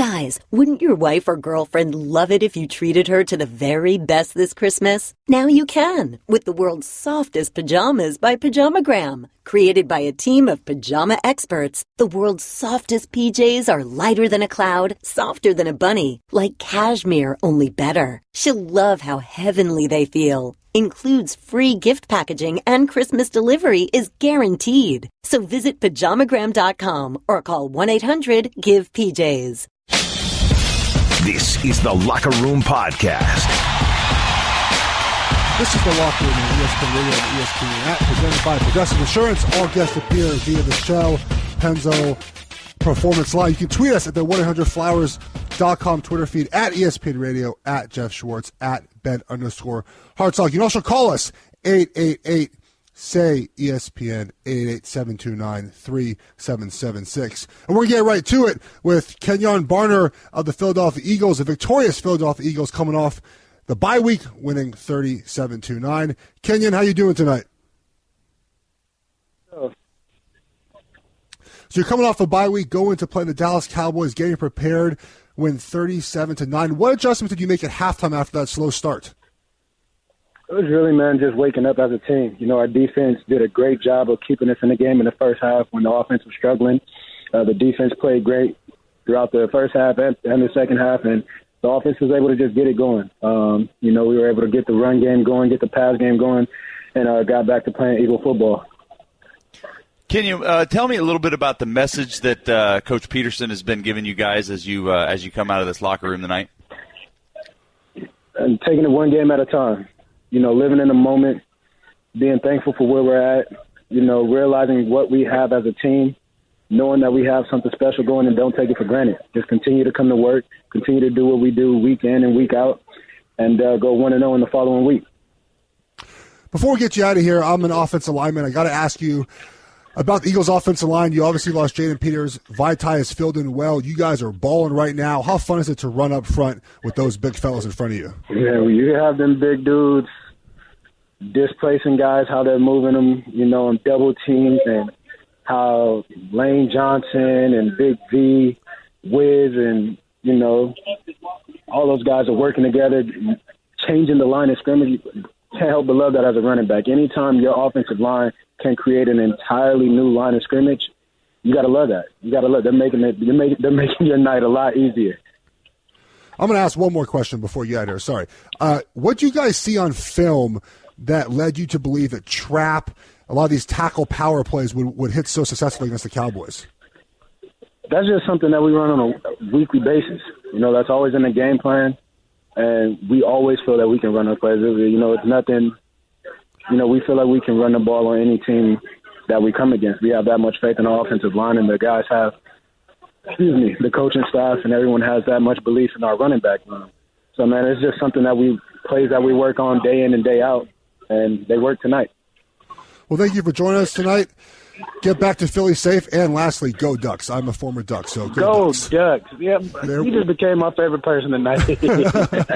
Guys, wouldn't your wife or girlfriend love it if you treated her to the very best this Christmas? Now you can, with the world's softest pajamas by Pajamagram. Created by a team of pajama experts, the world's softest PJs are lighter than a cloud, softer than a bunny, like cashmere, only better. She'll love how heavenly they feel. Includes free gift packaging and Christmas delivery is guaranteed. So visit pajamagram.com or call 1-800-GIVE-PJs. This is the Locker Room Podcast. This is the Locker Room on ESPN Radio and ESPN app, presented by Progressive Insurance. All guests appear via the Shell Penzo Performance Line. You can tweet us at the 1-800-Flowers.com Twitter feed, at ESPN Radio, at Geoff Schwartz, at Ben_Hartsock. You can also call us 888-SAY-ESPN, 888-729-3776. And we're going to get right to it with Kenjon Barner of the Philadelphia Eagles, the victorious Philadelphia Eagles coming off the bye week, winning 37-9. Kenjon, how you doing tonight? Oh. So you're coming off a bye week, going to play the Dallas Cowboys, getting prepared, win 37-9. What adjustments did you make at halftime after that slow start? It was really, man, just waking up as a team. You know, our defense did a great job of keeping us in the game in the first half when the offense was struggling. The defense played great throughout the first half and the second half, and the offense was able to just get it going. You know, we were able to get the run game going, get the pass game going, and got back to playing Eagle football. Can you tell me a little bit about the message that Coach Peterson has been giving you guys as you come out of this locker room tonight? And taking it one game at a time. You know, living in the moment, being thankful for where we're at, you know, realizing what we have as a team, knowing that we have something special going, and don't take it for granted. Just continue to come to work, continue to do what we do week in and week out, and go 1-0 in the following week. Before we get you out of here, I'm an offensive lineman. I got to ask you about the Eagles' offensive line. You obviously lost Jaden Peters. Vaitai is filled in well. You guys are balling right now. How fun is it to run up front with those big fellas in front of you? Yeah, well, you have them big dudes displacing guys, how they're moving them, you know, in double teams, and how Lane Johnson and Big V, Wiz, and, you know, all those guys are working together, changing the line of scrimmage. You can't help but love that as a running back. Anytime your offensive line can create an entirely new line of scrimmage, you got to love that. You got to love. They're making your night a lot easier. I'm going to ask one more question before you get out of here. Sorry. What do you guys see on film that led you to believe that trap, a lot of these tackle power plays would hit so successfully against the Cowboys? That's just something that we run on a weekly basis. You know, that's always in the game plan, and we always feel that we can run those plays. You know, it's nothing. You know, we feel like we can run the ball on any team that we come against. We have that much faith in our offensive line, and the guys have, the coaching staff and everyone has that much belief in our running back room. So, man, it's just something that plays that we work on day in and day out, and they work tonight. Well, thank you for joining us tonight. Get back to Philly safe, and lastly, go Ducks. I'm a former Duck, so go Ducks. Ducks. Yeah, you just became my favorite person tonight.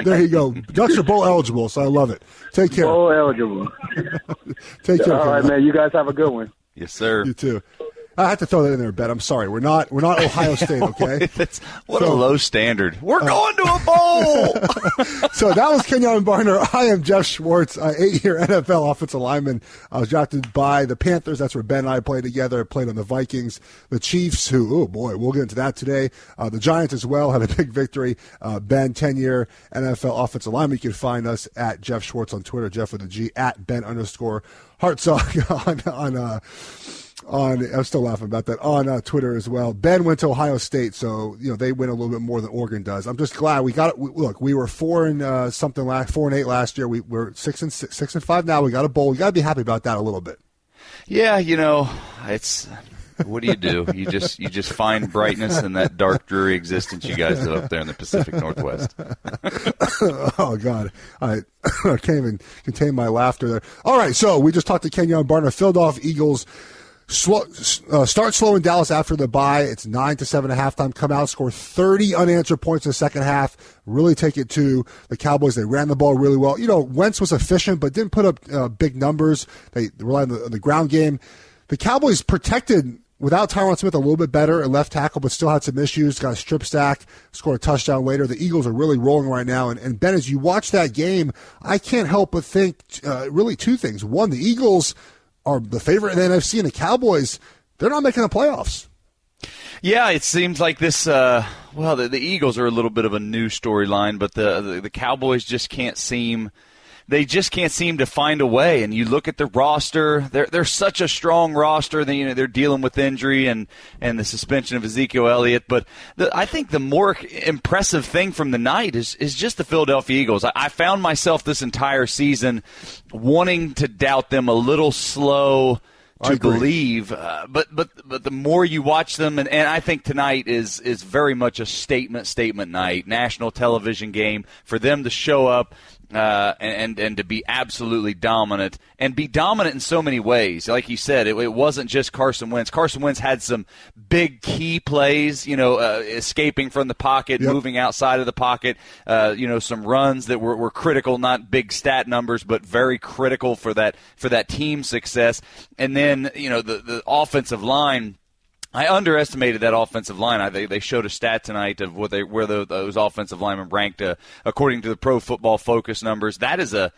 There you go. Ducks are bowl eligible, so I love it. Take care. Bowl eligible. Take care. All right, man. You guys have a good one. Yes, sir. You too. I have to throw that in there, Ben. I'm sorry. We're not Ohio State, okay? What a low standard. We're going to a bowl. So that was Kenjon Barner. I am Geoff Schwartz, 8-year NFL offensive lineman. I was drafted by the Panthers. That's where Ben and I played together. I played on the Vikings, the Chiefs, who, oh boy, we'll get into that today. The Giants as well had a big victory. Ben, 10-year NFL offensive lineman. You can find us at Geoff Schwartz on Twitter, Geoff with a G, at Ben_Hartsock I'm still laughing about that, on Twitter as well. Ben went to Ohio State, so they win a little bit more than Oregon does. I'm just glad we got it. Look, we were 4-8 last year. We're 6-5 now. We got a bowl. We got to be happy about that a little bit. Yeah, it's what do? You just find brightness in that dark, dreary existence you guys live up there in the Pacific Northwest. Oh God, I can't even contain my laughter there. All right, so we just talked to Kenjon Barner, Philadelphia Eagles. Start slowing Dallas after the bye. It's 9-7 at halftime. Come out, score 30 unanswered points in the second half. Really take it to the Cowboys. They ran the ball really well. Wentz was efficient, but didn't put up big numbers. They relied on the ground game. The Cowboys protected without Tyron Smith a little bit better at left tackle, but still had some issues, got a strip sack, scored a touchdown later. The Eagles are really rolling right now. And Ben, as you watch that game, I can't help but think really two things. One, the Eagles are the favorite in the NFC, and the Cowboys, they're not making the playoffs. Yeah, it seems like this. The Eagles are a little bit of a new storyline, but the Cowboys just can't seem. They just can't seem to find a way. And you look at the roster; they're such a strong roster. They're dealing with injury and the suspension of Ezekiel Elliott. But I think the more impressive thing from the night is just the Philadelphia Eagles. I found myself this entire season wanting to doubt them a little slow to believe, but the more you watch them, and I think tonight is very much a statement night, national television game for them to show up and to be absolutely dominant and be dominant in so many ways. Like you said, it wasn't just Carson Wentz. Carson Wentz had some big key plays, escaping from the pocket, moving outside of the pocket, some runs that were critical, not big stat numbers, but very critical for that team success. And then, the offensive line, I underestimated that offensive line. They showed a stat tonight of where those offensive linemen ranked according to the Pro Football Focus numbers. That's a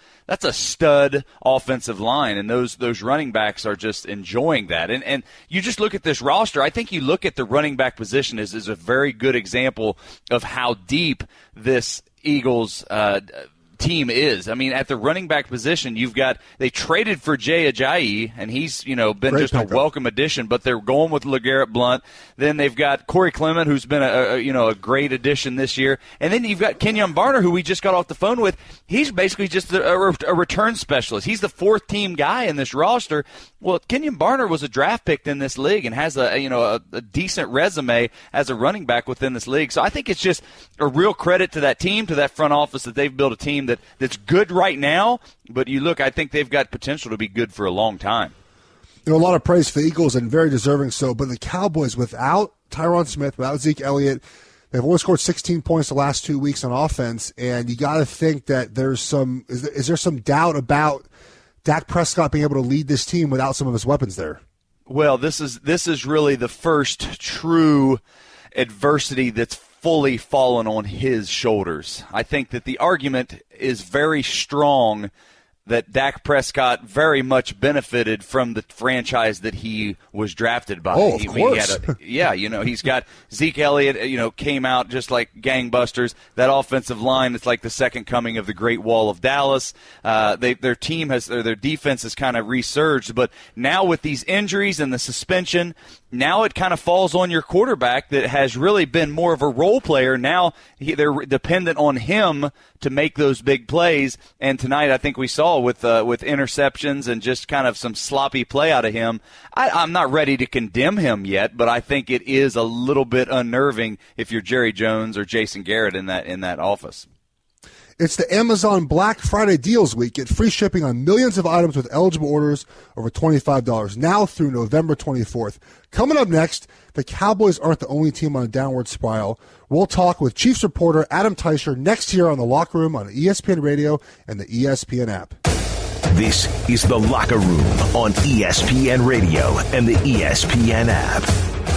stud offensive line, and those running backs are just enjoying that. And you just look at this roster. I think you look at the running back position is a very good example of how deep this Eagles team is. I mean, at the running back position, they traded for Jay Ajayi, and he's been great just a welcome addition. But they're going with LeGarrette Blount. Then they've got Corey Clement, who's been a great addition this year, and then you've got Kenjon Barner, who we just got off the phone with. He's basically just a return specialist. He's the fourth team guy in this roster. Well, Kenjon Barner was a draft pick in this league and has a decent resume as a running back within this league. So I think it's just a real credit to that team, to that front office, that they've built a team that's good right now, but I think they've got potential to be good for a long time. A lot of praise for the Eagles, and very deserving so, but the Cowboys, without Tyron Smith, without Zeke Elliott, they've only scored 16 points the last 2 weeks on offense, and you got to think that is there some doubt about Dak Prescott being able to lead this team without some of his weapons there? Well, this is really the first true adversity that's fully fallen on his shoulders. I think that the argument is very strong that Dak Prescott very much benefited from the franchise that he was drafted by. Oh, of course. He's got Zeke Elliott, came out just like gangbusters. That offensive line is like the second coming of the Great Wall of Dallas. Their defense has kind of resurged, but now with these injuries and the suspension, now it kind of falls on your quarterback that has really been more of a role player. Now they're dependent on him to make those big plays, and tonight I think we saw with interceptions and just kind of some sloppy play out of him. I'm not ready to condemn him yet, but I think it is a little bit unnerving if you're Jerry Jones or Jason Garrett in that office. It's the Amazon Black Friday Deals Week. Get free shipping on millions of items with eligible orders over $25 now through November 24th. Coming up next, the Cowboys aren't the only team on a downward spiral. We'll talk with Chiefs reporter Adam Teicher next here on The Locker Room on ESPN Radio and the ESPN app. This is The Locker Room on ESPN Radio and the ESPN app.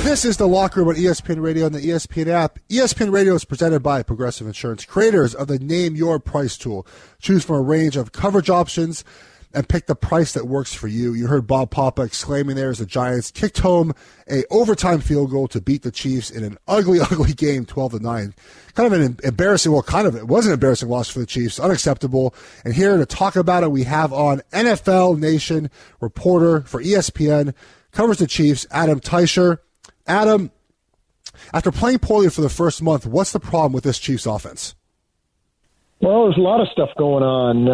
This is The Locker Room on ESPN Radio and the ESPN app. ESPN Radio is presented by Progressive Insurance, creators of the Name Your Price tool. Choose from a range of coverage options and pick the price that works for you. You heard Bob Papa exclaiming there as the Giants kicked home a overtime field goal to beat the Chiefs in an ugly, ugly game, 12-9. Kind of an embarrassing, it was an embarrassing loss for the Chiefs, unacceptable. And here to talk about it, we have on NFL Nation reporter for ESPN, covers the Chiefs, Adam Teicher. Adam, after playing poorly for the first month, what's the problem with this Chiefs offense? Well, there's a lot of stuff going on.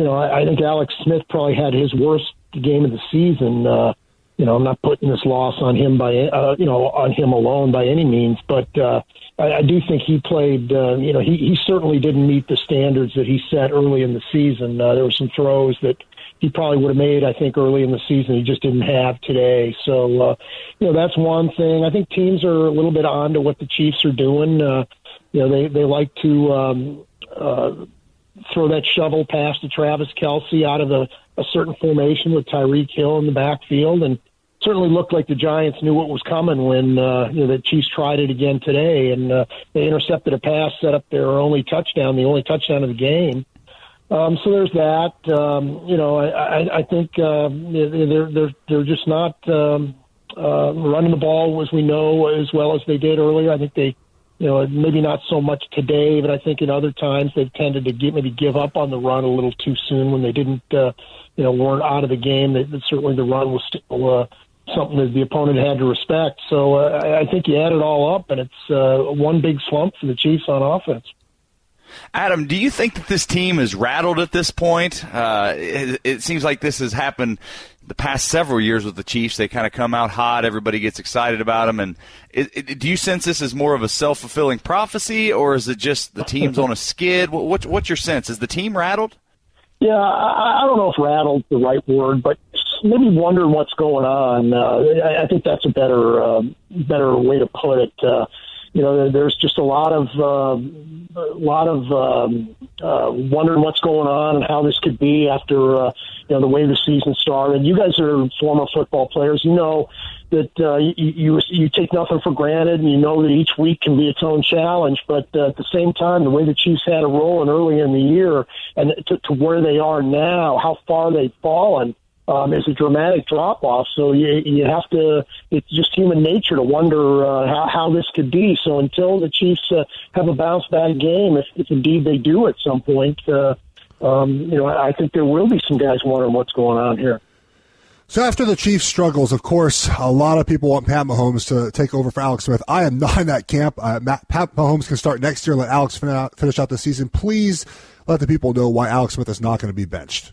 I think Alex Smith probably had his worst game of the season. I'm not putting this loss on him on him alone by any means, but I do think he played. He certainly didn't meet the standards that he set early in the season. There were some throws that he probably would have made, I think, early in the season. He just didn't have today. So, that's one thing. I think teams are a little bit on to what the Chiefs are doing. They like to throw that shovel pass to Travis Kelce out of a certain formation with Tyreek Hill in the backfield. And, certainly looked like the Giants knew what was coming when the Chiefs tried it again today, and they intercepted a pass, set up their only touchdown, the only touchdown of the game. So there's that. I think they're just not running the ball as we know as well as they did earlier. I think they, maybe not so much today, but I think in other times they've tended to give up on the run a little too soon when they didn't, weren't out of the game. Certainly the run was still something that the opponent had to respect. So I think you add it all up, and it's one big slump for the Chiefs on offense. Adam, do you think that this team is rattled at this point? It seems like this has happened the past several years with the Chiefs. They kind of come out hot. Everybody gets excited about them. And do you sense this is more of a self-fulfilling prophecy, or is it just the team's on a skid? What's your sense? Is the team rattled? Yeah, I don't know if rattled's the right word, but maybe wondering what's going on. I think that's a better way to put it. There's just a lot of wondering what's going on and how this could be after the way the season started. You guys are former football players. You know that you take nothing for granted, and you know that each week can be its own challenge. But at the same time, the way the Chiefs had a rolling early in the year and to where they are now, how far they've fallen, is a dramatic drop-off. So you have to – it's just human nature to wonder how this could be. So until the Chiefs have a bounce-back game, if indeed they do at some point, I think there will be some guys wondering what's going on here. So after the Chiefs' struggles, of course, a lot of people want Pat Mahomes to take over for Alex Smith. I am not in that camp. Pat Mahomes can start next year and let Alex finish out the season. Please let the people know why Alex Smith is not going to be benched.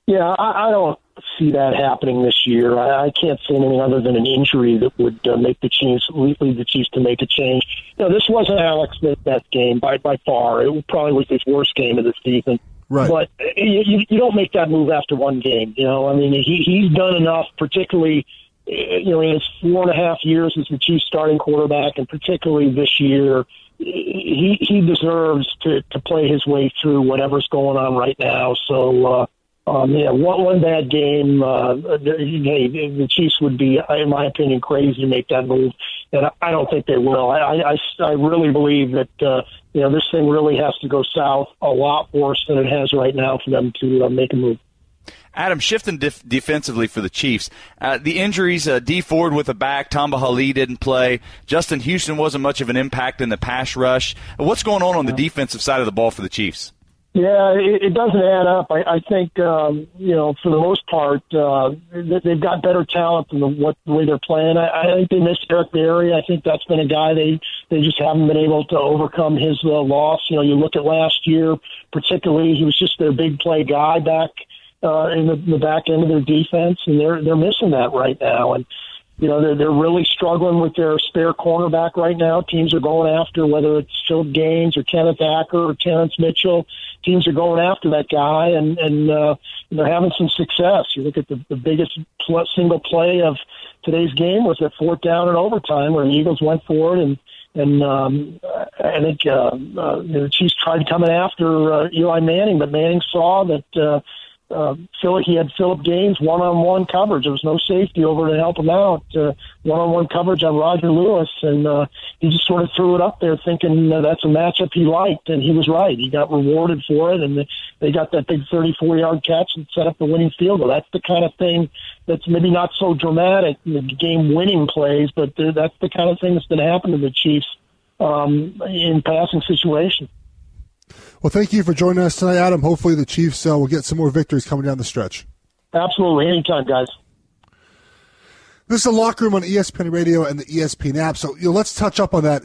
Yeah, I don't see that happening this year. I can't see anything other than an injury that would make the Chiefs lead the Chiefs to make a change. This wasn't Alex Smith's best game by far. It probably was his worst game of the season. Right. But you don't make that move after one game. He's done enough, particularly in his 4.5 years as the Chiefs starting quarterback, and particularly this year. He deserves to play his way through whatever's going on right now. So. One bad game, the Chiefs would be, in my opinion, crazy to make that move, and I don't think they will. I really believe that this thing really has to go south a lot worse than it has right now for them to make a move. Adam, shifting defensively for the Chiefs, the injuries, Dee Ford with a back, Tamba Hali didn't play, Justin Houston wasn't much of an impact in the pass rush. What's going on the defensive side of the ball for the Chiefs? Yeah, it doesn't add up. I think, for the most part, they've got better talent than the way they're playing. I think they missed Eric Berry. I think that's been a guy they just haven't been able to overcome his loss. You look at last year, particularly, he was just their big play guy back in the back end of their defense, and they're missing that right now. And they're really struggling with their spare cornerback right now. Teams are going after, whether it's Philip Gaines or Kenneth Acker or Terrence Mitchell, teams are going after that guy, and they're having some success. You look at the biggest single play of today's game was that 4th down in overtime where the Eagles went for it, and I think the Chiefs tried coming after Eli Manning, but Manning saw that he had Philip Gaines one-on-one coverage. There was no safety over to help him out. One-on-one coverage on Roger Lewis, and he just sort of threw it up there thinking that's a matchup he liked, and he was right. He got rewarded for it, and they got that big 34-yard catch and set up the winning field goal. That's the kind of thing that's maybe not so dramatic, the game-winning plays, but that's the kind of thing that's going to happen to the Chiefs in passing situations. Well, thank you for joining us tonight, Adam. Hopefully the Chiefs will get some more victories coming down the stretch. Absolutely. Anytime, guys. This is the Locker Room on ESPN Radio and the ESPN app. So let's touch up on that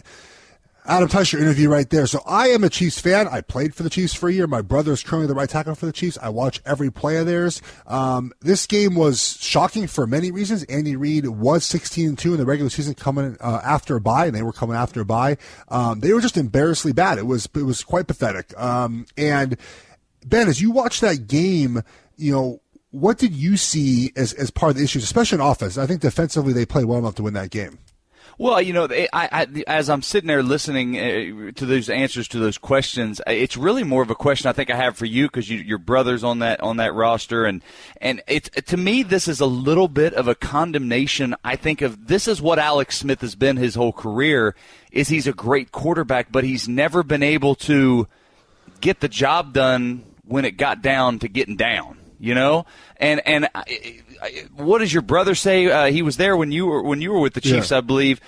Adam Teicher interview right there. So I am a Chiefs fan. I played for the Chiefs for a year. My brother is currently the right tackle for the Chiefs. I watch every play of theirs. This game was shocking for many reasons. Andy Reid was 16-2 in the regular season coming after a bye, and they were coming after a bye. They were just embarrassingly bad. It was quite pathetic. And Ben, as you watch that game, what did you see as part of the issues, especially in offense? I think defensively they played well enough to win that game. Well, as I'm sitting there listening to those answers to those questions, it's really more of a question I think I have for you because your brother's on that roster, and it's, to me, this is a little bit of a condemnation. I think of this is what Alex Smith has been his whole career. Is he's a great quarterback, but he's never been able to get the job done when it got down to getting down. And what does your brother say? He was there when you were with the Chiefs, I believe.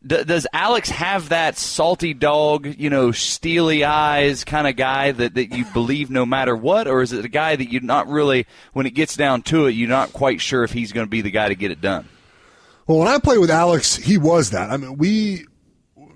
Does Alex have that salty dog, steely eyes kind of guy that you believe no matter what, or is it a guy that you're not really, when it gets down to it, you're not quite sure if he's going to be the guy to get it done? Well, when I played with Alex, he was that. I mean,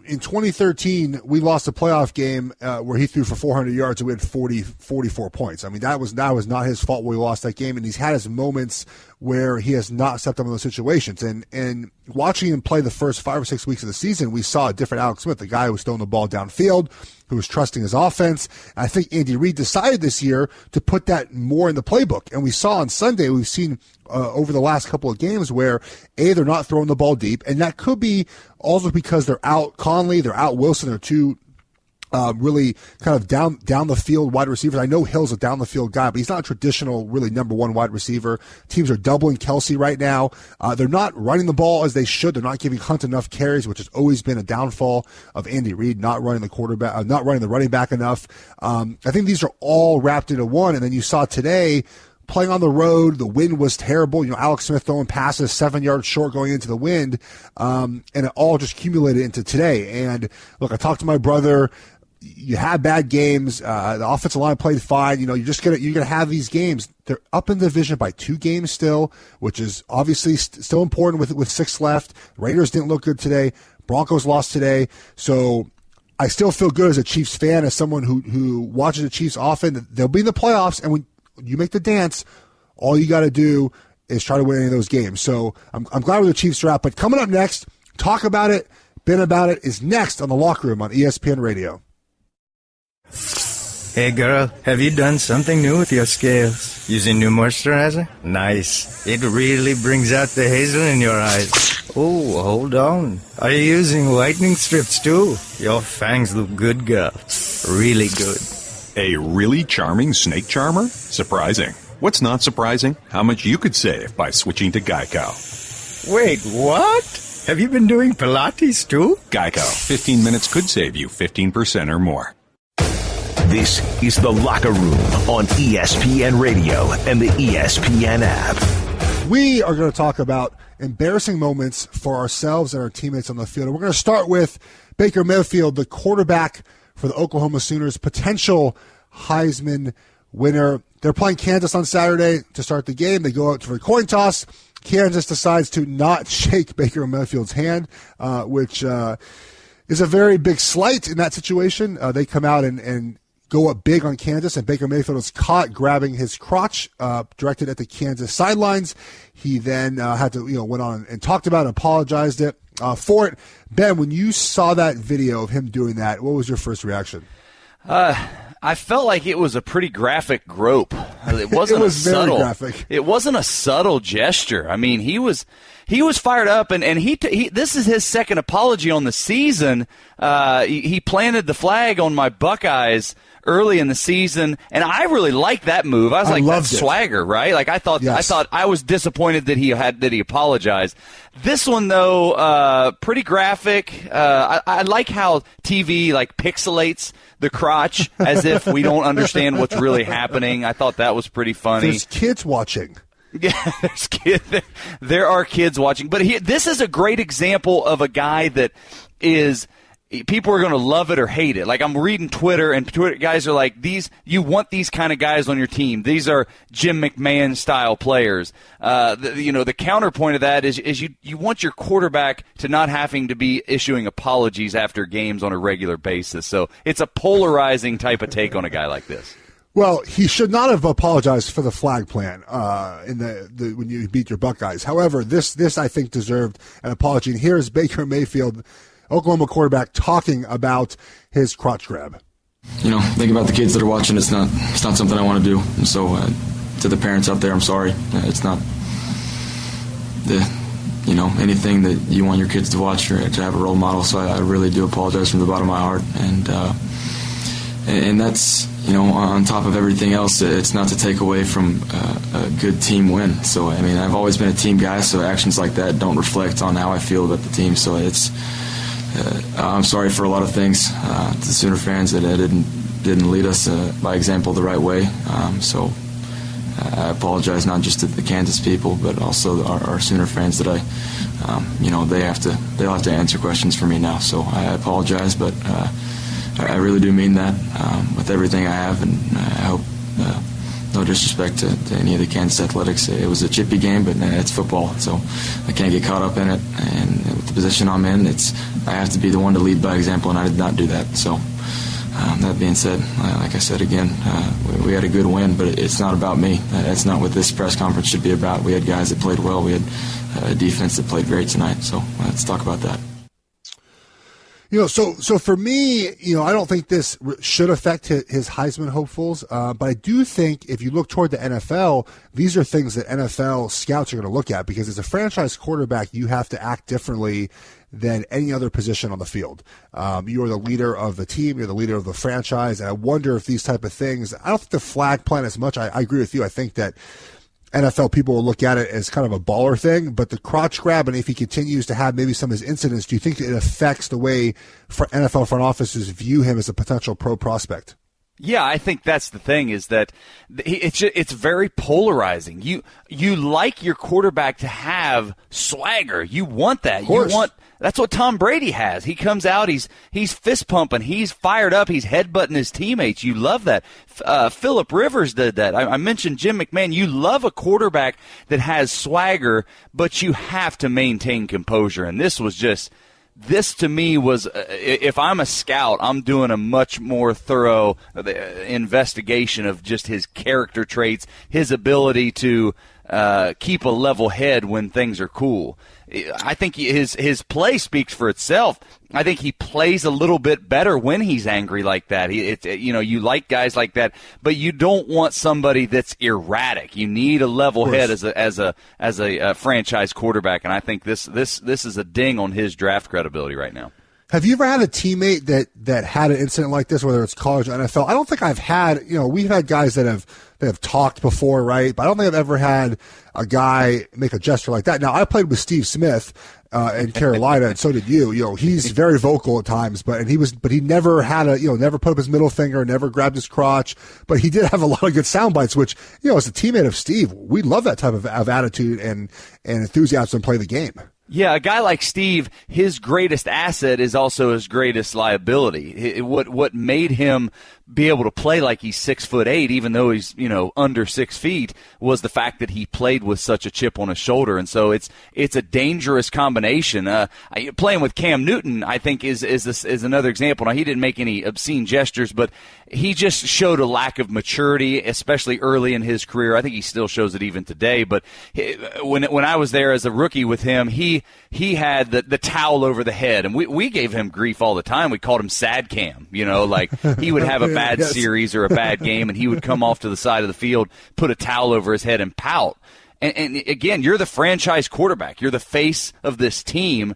in 2013, we lost a playoff game where he threw for 400 yards and we had 44 points. I mean, that was not his fault when we lost that game, and he's had his moments where he has not stepped up in those situations. And watching him play the first 5 or 6 weeks of the season, we saw a different Alex Smith, the guy who was throwing the ball downfield, who was trusting his offense. And I think Andy Reid decided this year to put that more in the playbook. And we saw on Sunday, we've seen over the last couple of games where, they're not throwing the ball deep, and that could be also because they're out Conley, they're out Wilson, they're two really kind of down the field wide receivers. I know Hill's a down the field guy, but he's not a traditional really number one wide receiver. Teams are doubling Kelsey right now. They're not running the ball as they should. They're not giving Hunt enough carries, which has always been a downfall of Andy Reid, not running the running back enough. I think these are all wrapped into one. And then you saw today, playing on the road, the wind was terrible. Alex Smith throwing passes 7 yards short going into the wind, and it all just accumulated into today. And look, I talked to my brother. You have bad games. The offensive line played fine. You're gonna have these games. They're up in the division by 2 games still, which is obviously still important with 6 left. Raiders didn't look good today. Broncos lost today. So I still feel good as a Chiefs fan, as someone who watches the Chiefs often. They'll be in the playoffs, and when you make the dance, all you got to do is try to win any of those games. So I'm glad where the Chiefs are at. But coming up next, talk about it, Ben about it, is next on The Locker Room on ESPN Radio. Hey girl, have you done something new with your scales? Using new moisturizer? Nice. It really brings out the hazel in your eyes. Oh, hold on. Are you using whitening strips too? Your fangs look good, girl. Really good. A really charming snake charmer? Surprising. What's not surprising? How much you could save by switching to Geico. Wait, what? Have you been doing Pilates too? Geico. 15 minutes could save you 15% or more. This is The Locker Room on ESPN Radio and the ESPN app. We are going to talk about embarrassing moments for ourselves and our teammates on the field. And we're going to start with Baker Mayfield, the quarterback for the Oklahoma Sooners, potential Heisman winner. They're playing Kansas on Saturday to start the game. They go out for a coin toss. Kansas decides to not shake Baker Mayfield's hand, which is a very big slight in that situation. They come out and go up big on Kansas, and Baker Mayfield was caught grabbing his crotch, directed at the Kansas sidelines. He then had to, went on and talked about it, apologized for it. Ben, when you saw that video of him doing that, what was your first reaction? I felt like it was a pretty graphic grope. It wasn't it was very subtle. Graphic. It wasn't a subtle gesture. I mean, he was fired up, and he this is his second apology on the season. He planted the flag on my Buckeyes early in the season, and I really liked that move. I was like, that's swagger, right? Like I thought I was disappointed that he apologized. This one though, pretty graphic. I like how TV pixelates the crotch as if we don't understand what's really happening. I thought that was pretty funny. There's kids watching. Yeah, there are kids watching. But this is a great example of a guy that is – people are going to love it or hate it. Like, I'm reading Twitter, and Twitter guys are like, you want these kind of guys on your team. These are Jim McMahon-style players. The counterpoint of that is you want your quarterback to not having to be issuing apologies after games on a regular basis. So it's a polarizing type of take on a guy like this. Well, he should not have apologized for the flag plant in the when you beat your Buckeyes. However, this I think deserved an apology. And here's Baker Mayfield, Oklahoma quarterback, talking about his crotch grab. Think about the kids that are watching. It's not something I want to do. And so to the parents out there, I'm sorry. It's not the anything that you want your kids to watch or to have a role model. So I really do apologize from the bottom of my heart. And that's, on top of everything else, it's not to take away from a good team win. So, I've always been a team guy, so actions like that don't reflect on how I feel about the team. So I'm sorry for a lot of things to the Sooner fans that didn't lead us by example the right way. So I apologize not just to the Kansas people, but also our Sooner fans that they'll have to answer questions for me now. So I apologize, but I really do mean that with everything I have, and I hope no disrespect to any of the Kansas Athletics. It was a chippy game, but it's football, so I can't get caught up in it. And with the position I'm in, I have to be the one to lead by example, and I did not do that. So that being said, like I said again, we had a good win, but it's not about me. That's not what this press conference should be about. We had guys that played well. We had a defense that played great tonight. So let's talk about that. So for me, I don't think this should affect his Heisman hopefuls, but I do think if you look toward the NFL, these are things that NFL scouts are going to look at, because as a franchise quarterback, you have to act differently than any other position on the field. You are the leader of the team, you're the leader of the franchise, and I wonder if these type of things, I don't think the flag plan as much. I agree with you. I think that NFL people will look at it as kind of a baller thing, but the crotch grab, and if he continues to have maybe some of his incidents, do you think it affects the way NFL front offices view him as a potential pro prospect? Yeah, I think that's the thing, is that it's very polarizing. You like your quarterback to have swagger. You want that. That's what Tom Brady has. He comes out, he's fist pumping, he's fired up, he's headbutting his teammates. You love that. Phillip Rivers did that. I mentioned Jim McMahon. You love a quarterback that has swagger, but you have to maintain composure. And this to me was, if I'm a scout, I'm doing a much more thorough investigation of just his character traits, his ability to keep a level head when things are cool. I think his play speaks for itself. I think he plays a little bit better when he's angry like that. You like guys like that, but you don't want somebody that's erratic. You need a level head as a franchise quarterback, and I think this is a ding on his draft credibility right now. Have you ever had a teammate that had an incident like this, whether it's college or NFL? I don't think I've had. We've had guys that have talked before, right? But I don't think I've ever had a guy make a gesture like that. Now, I played with Steve Smith in Carolina, and so did you. He's very vocal at times, but he never had never put up his middle finger, never grabbed his crotch. But he did have a lot of good sound bites, which as a teammate of Steve, we love that type of attitude and enthusiasm to play the game. Yeah, a guy like Steve, his greatest asset is also his greatest liability. What made him be able to play like he's 6'8", even though he's under 6 feet, was the fact that he played with such a chip on his shoulder, and so it's a dangerous combination. Playing with Cam Newton, I think, is another example. Now, he didn't make any obscene gestures, but he just showed a lack of maturity, especially early in his career. I think he still shows it even today. But when I was there as a rookie with him, he had the towel over the head, and we gave him grief all the time. We called him Sad Cam. Like he would have a bad series or a bad game, and he would come off to the side of the field, put a towel over his head, and pout. And again, you're the franchise quarterback. You're the face of this team.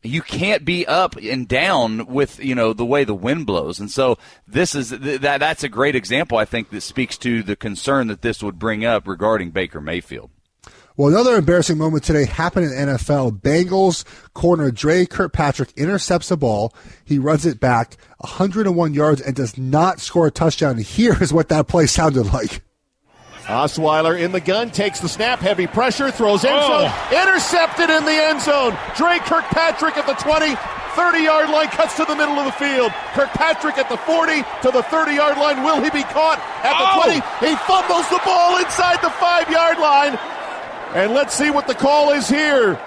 You can't be up and down with the way the wind blows, and so that's a great example, I think, that speaks to the concern that this would bring up regarding Baker Mayfield. Well, another embarrassing moment today happened in NFL. Bengals corner Dre Kirkpatrick intercepts the ball. He runs it back 101 yards and does not score a touchdown. Here is what that play sounded like. Osweiler in the gun, takes the snap, heavy pressure, throws end zone, intercepted in the end zone. Dre Kirkpatrick at the 20, 30-yard line, cuts to the middle of the field. Kirkpatrick at the 40 to the 30-yard line. Will he be caught at the 20? He fumbles the ball inside the 5-yard line. And let's see what the call is here.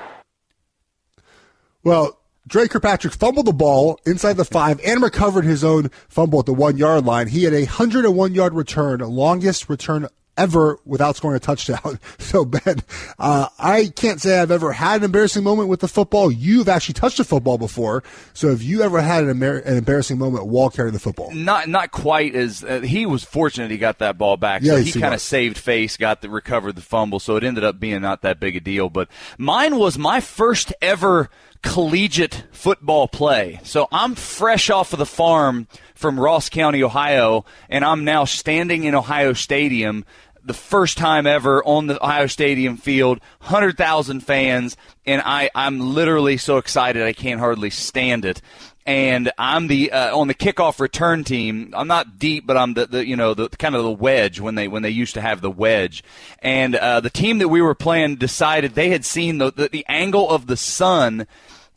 Well, Dre Kirkpatrick fumbled the ball inside the 5 and recovered his own fumble at the 1-yard line. He had a 101-yard return, longest return ever without scoring a touchdown. So, Ben, I can't say I've ever had an embarrassing moment with the football. You've actually touched a football before. So have you ever had an embarrassing moment while carrying the football? Not quite as he was fortunate he got that ball back. So he kind of saved face, recovered the fumble. So it ended up being not that big a deal. But mine was my first ever collegiate football play. So I'm fresh off of the farm from Ross County, Ohio, and I'm now standing in Ohio Stadium, the first time ever on the Ohio Stadium field, 100,000 fans, and I'm literally so excited I can't hardly stand it. And I'm the on the kickoff return team. I'm not deep, but I'm the kind of the wedge when they used to have the wedge. And the team that we were playing decided they had seen the angle of the sun,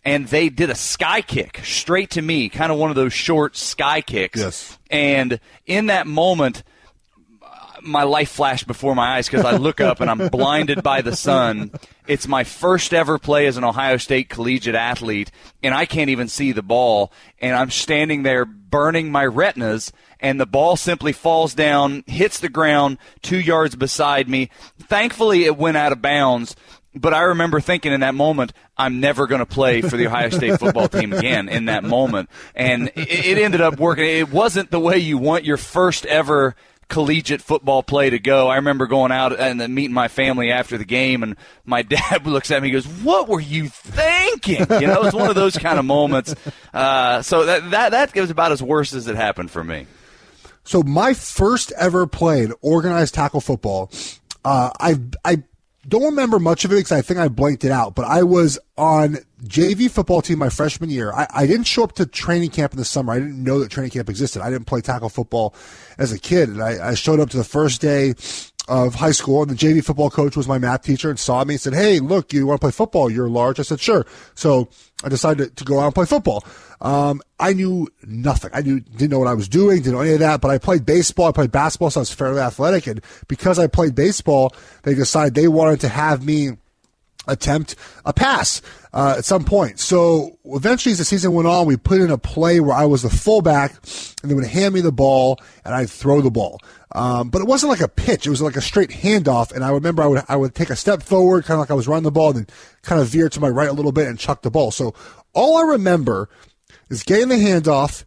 and they did a sky kick straight to me, kind of one of those short sky kicks. Yes. And in that moment, my life flashed before my eyes because I look up and I'm blinded by the sun. It's my first ever play as an Ohio State collegiate athlete, and I can't even see the ball. And I'm standing there burning my retinas, and the ball simply falls down, hits the ground 2 yards beside me. Thankfully, it went out of bounds. But I remember thinking in that moment, I'm never going to play for the Ohio State football team again in that moment. And it ended up working. It wasn't the way you want your first ever collegiate football play to go. I remember going out and then meeting my family after the game, and my dad looks at me and goes, "What were you thinking?" It's one of those kind of moments. So that was about as worse as it happened for me. So my first ever played organized tackle football, I don't remember much of it because I think I blanked it out, but I was on JV football team my freshman year. I didn't show up to training camp in the summer. I didn't know that training camp existed. I didn't play tackle football as a kid, and I showed up to the first day of high school, and the JV football coach was my math teacher and saw me and said, "Hey, look, you want to play football? You're large." I said, "Sure." So I decided to go out and play football. I knew nothing. Didn't know what I was doing, didn't know any of that, but I played baseball, I played basketball, so I was fairly athletic, and because I played baseball, they decided they wanted to have me attempt a pass at some point. So eventually, as the season went on, we put in a play where I was the fullback, and they would hand me the ball, and I'd throw the ball. But it wasn't like a pitch. It was like a straight handoff, and I remember I would take a step forward, kind of like I was running the ball, and then kind of veer to my right a little bit and chuck the ball. So all I remember is getting the handoff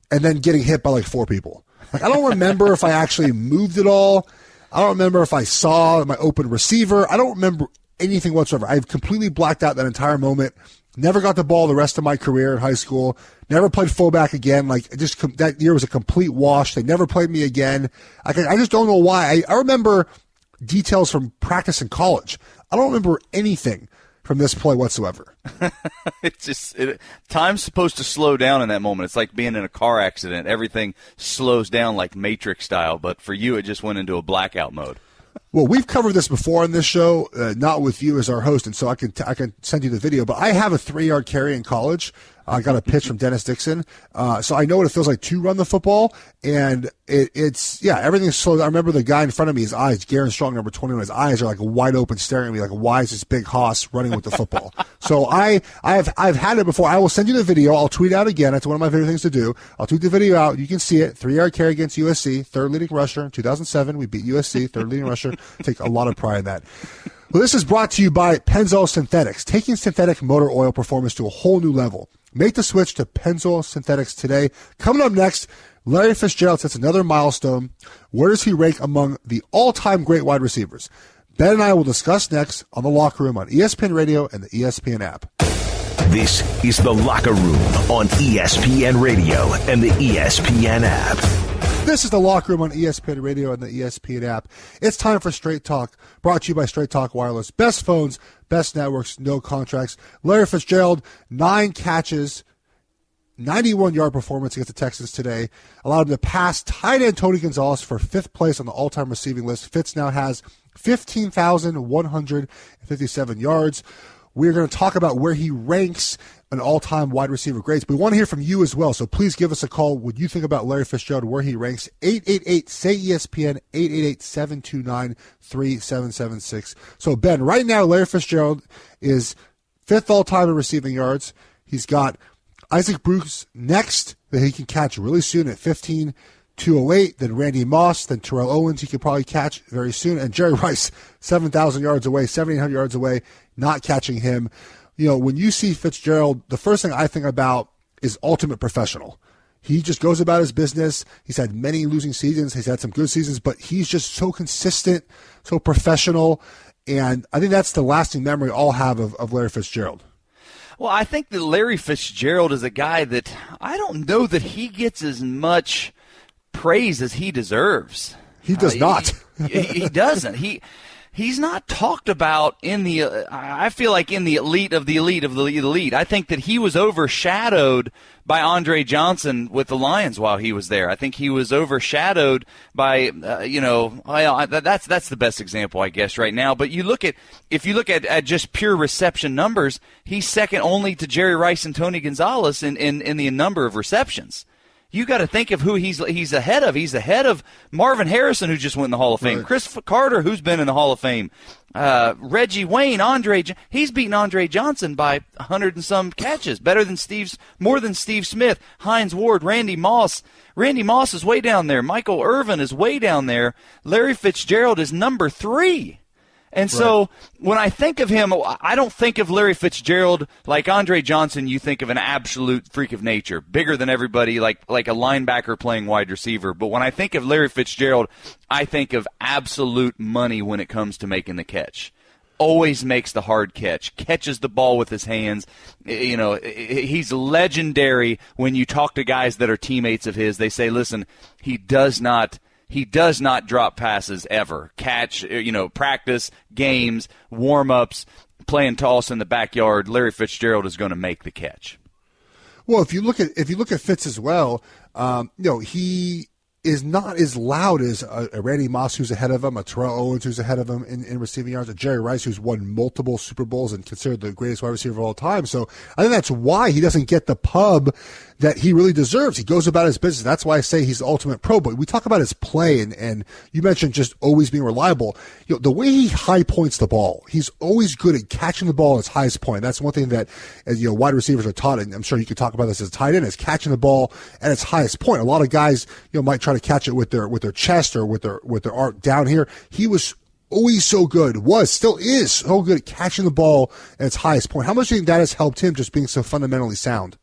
and then getting hit by like 4 people. Like, I don't remember if I actually moved at all. I don't remember if I saw my open receiver. I don't remember anything whatsoever. I've completely blacked out that entire moment. Never got the ball the rest of my career in high school. Never played fullback again. Like, that year was a complete wash. They never played me again. I just don't know why. I remember details from practice in college. I don't remember anything from this play whatsoever. Time's supposed to slow down in that moment. It's like being in a car accident. Everything slows down like Matrix style, but for you, it just went into a blackout mode. Well, we've covered this before on this show, not with you as our host, and so I can send you the video. But I have a 3-yard carry in college. I got a pitch from Dennis Dixon, so I know what it feels like to run the football, and it's everything's slow. I remember the guy in front of me, his eyes, Garen Strong, number 21, his eyes are like wide open, staring at me like, why is this big hoss running with the football? So I've had it before. I will send you the video. I'll tweet out again. That's one of my favorite things to do. I'll tweet the video out. You can see it. 3-yard carry against USC, third leading rusher in 2007. We beat USC, third leading rusher. Take a lot of pride in that. Well, this is brought to you by Pennzoil Synthetics, taking synthetic motor oil performance to a whole new level. Make the switch to Pennzoil Synthetics today. Coming up next, Larry Fitzgerald sets another milestone. Where does he rank among the all-time great wide receivers? Ben and I will discuss next on The Locker Room on ESPN Radio and the ESPN app. This is The Locker Room on ESPN Radio and the ESPN app. This is The Locker Room on ESPN Radio and the ESPN app. It's time for Straight Talk, brought to you by Straight Talk Wireless. Best phones, best networks, no contracts. Larry Fitzgerald, 9 catches, 91-yard performance against the Texans today. Allowed him to pass tight end Tony Gonzalez for 5th place on the all-time receiving list. Fitz now has 15,157 yards. We're going to talk about where he ranks an all-time wide receiver grades. But we want to hear from you as well, so please give us a call. What you think about Larry Fitzgerald, where he ranks? 888-SAY-ESPN, 888-729-3776. So, Ben, right now, Larry Fitzgerald is 5th all-time in receiving yards. He's got Isaac Bruce next that he can catch really soon at 15. 208, then Randy Moss, then Terrell Owens he could probably catch very soon, and Jerry Rice, 7,000 yards away, 7,800 yards away, not catching him. When you see Fitzgerald, the first thing I think about is ultimate professional. He just goes about his business. He's had many losing seasons. He's had some good seasons, but he's just so consistent, so professional, and I think that's the lasting memory all have of Larry Fitzgerald. Well, I think that Larry Fitzgerald is a guy that I don't know that he gets as much praise as he deserves. He does not. He doesn't. He's not talked about in the I feel like in the elite of the elite of the elite. I think that he was overshadowed by Andre Johnson with the Lions while he was there. I think he was overshadowed by that's the best example I guess right now. But if you look at just pure reception numbers, he's second only to Jerry Rice and Tony Gonzalez in the number of receptions. You got to think of who he's ahead of. He's ahead of Marvin Harrison, who just went in the Hall of Fame. Right. Chris Carter, who's been in the Hall of Fame. Reggie Wayne, he's beaten Andre Johnson by 100 and some catches, more than Steve Smith, Hines Ward, Randy Moss. Randy Moss is way down there. Michael Irvin is way down there. Larry Fitzgerald is number 3. And so when I think of him, I don't think of Larry Fitzgerald like Andre Johnson. You think of an absolute freak of nature, bigger than everybody, like a linebacker playing wide receiver. But when I think of Larry Fitzgerald, I think of absolute money when it comes to making the catch. Always makes the hard catch, catches the ball with his hands. He's legendary when you talk to guys that are teammates of his. They say, listen, he does not drop passes ever. Catch, practice, games, warm-ups, playing toss in the backyard. Larry Fitzgerald is going to make the catch. Well, if you look at Fitz as well, he is not as loud as a Randy Moss who's ahead of him, a Terrell Owens who's ahead of him in receiving yards, a Jerry Rice who's won multiple Super Bowls and considered the greatest wide receiver of all time. So I think that's why he doesn't get the pub that he really deserves. He goes about his business. That's why I say he's the ultimate pro. But we talk about his play, and you mentioned just always being reliable. The way he high points the ball, he's always good at catching the ball at its highest point. That's one thing that wide receivers are taught, and I'm sure you could talk about this as a tight end, is catching the ball at its highest point. A lot of guys might try to catch it with their chest or with their arm down here. He was always so good, still is so good at catching the ball at its highest point. How much do you think that has helped him just being so fundamentally sound?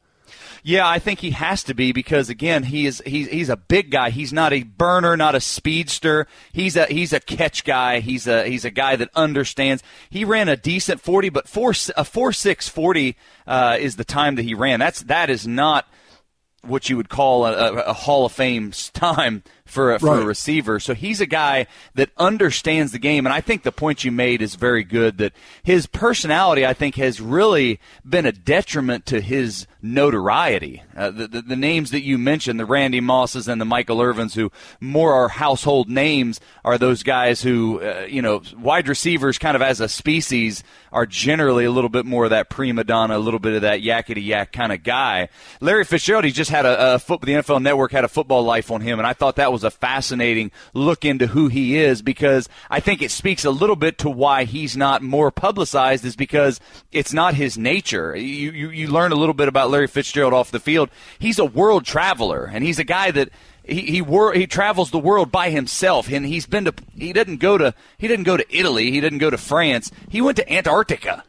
Yeah, I think he has to be because, again, he's a big guy. He's not a burner, not a speedster. He's a catch guy. He's a guy that understands. He ran a decent 40, but a 4.6 40 is the time that he ran. That is not what you would call a Hall of Fame time for a receiver. So he's a guy that understands the game, and I think the point you made is very good, that his personality, I think, has really been a detriment to his notoriety. The names that you mentioned, the Randy Mosses and the Michael Irvins, who more are household names, are those guys who, wide receivers kind of as a species are generally a little bit more of that prima donna, a little bit of that yakety-yak kind of guy. Larry Fitzgerald, he just had the NFL Network had a Football Life on him, and I thought that was a fascinating look into who he is, because I think it speaks a little bit to why he's not more publicized, is because it's not his nature. You learn a little bit about Larry Fitzgerald off the field. He's a world traveler, and he's a guy that he travels the world by himself, and he didn't go to Italy, he didn't go to France, he went to Antarctica.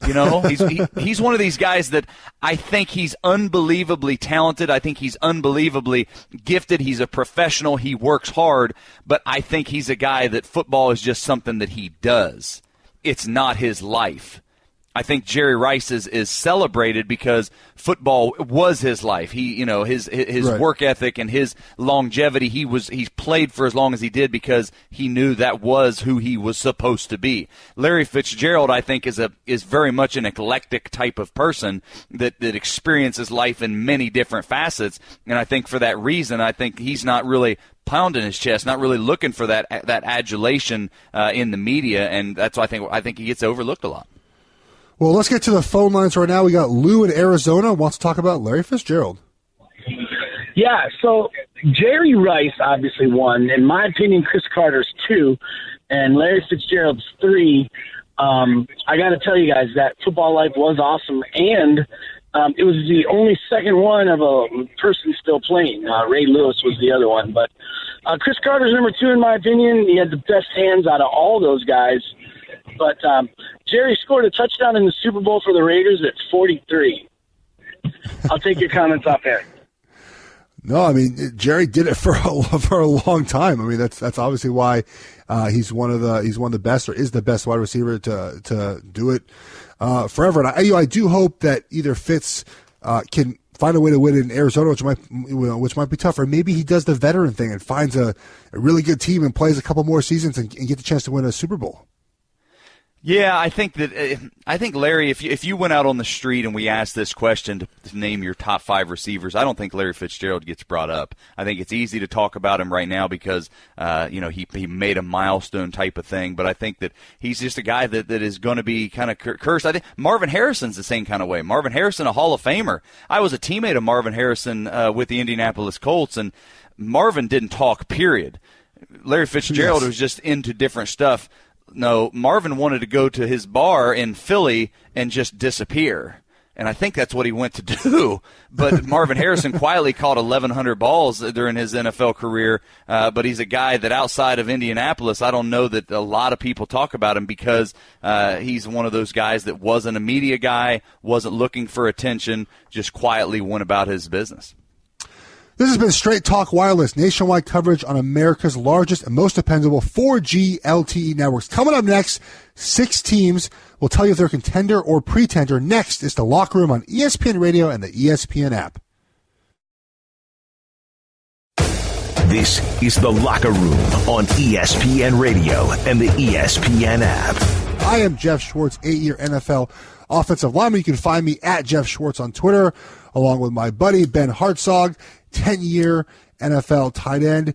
He's one of these guys that I think he's unbelievably talented. I think he's unbelievably gifted. He's a professional. He works hard. But I think he's a guy that football is just something that he does. It's not his life. I think Jerry Rice is celebrated because football was his life. He, his work ethic and his longevity. He played for as long as he did because he knew that was who he was supposed to be. Larry Fitzgerald, I think, is very much an eclectic type of person that experiences life in many different facets. And I think for that reason, I think he's not really pounding his chest, not really looking for that adulation in the media, and that's why I think he gets overlooked a lot. Well, let's get to the phone lines right now. We got Lou in Arizona wants to talk about Larry Fitzgerald. Yeah, so Jerry Rice obviously won. In my opinion, Chris Carter's 2, and Larry Fitzgerald's 3. I got to tell you guys that Football Life was awesome, and It was the only second one of a person still playing. Ray Lewis was the other one. But Chris Carter's number 2 in my opinion. He had the best hands out of all those guys. But Jerry scored a touchdown in the Super Bowl for the Raiders at 43. I'll take your comments off air. No, I mean Jerry did it for a long time. I mean that's obviously why he's one of the best, or is the best wide receiver to do it forever. And I do hope that either Fitz can find a way to win in Arizona, which might be tough, or maybe he does the veteran thing and finds a really good team and plays a couple more seasons and get the chance to win a Super Bowl. Yeah, I think Larry, if you went out on the street and we asked this question to name your top 5 receivers, I don't think Larry Fitzgerald gets brought up. I think it's easy to talk about him right now because he made a milestone type of thing, but I think that he's just a guy that is going to be kind of cursed. I think Marvin Harrison's the same kind of way. Marvin Harrison, a Hall of Famer. I was a teammate of Marvin Harrison with the Indianapolis Colts, and Marvin didn't talk, period. Larry Fitzgerald was just into different stuff. No, Marvin wanted to go to his bar in Philly and just disappear. And I think that's what he went to do. But Marvin Harrison quietly caught 1,100 balls during his NFL career. But he's a guy that outside of Indianapolis, I don't know that a lot of people talk about him because he's one of those guys that wasn't a media guy, wasn't looking for attention, just quietly went about his business. This has been Straight Talk Wireless, nationwide coverage on America's largest and most dependable 4G LTE networks. Coming up next, 6 teams will tell you if they're contender or pretender. Next is the Locker Room on ESPN Radio and the ESPN app. This is the Locker Room on ESPN Radio and the ESPN app. I am Geoff Schwartz, 8-year NFL offensive lineman. You can find me at Geoff Schwartz on Twitter, along with my buddy Ben Hartsock, 10-year NFL tight end.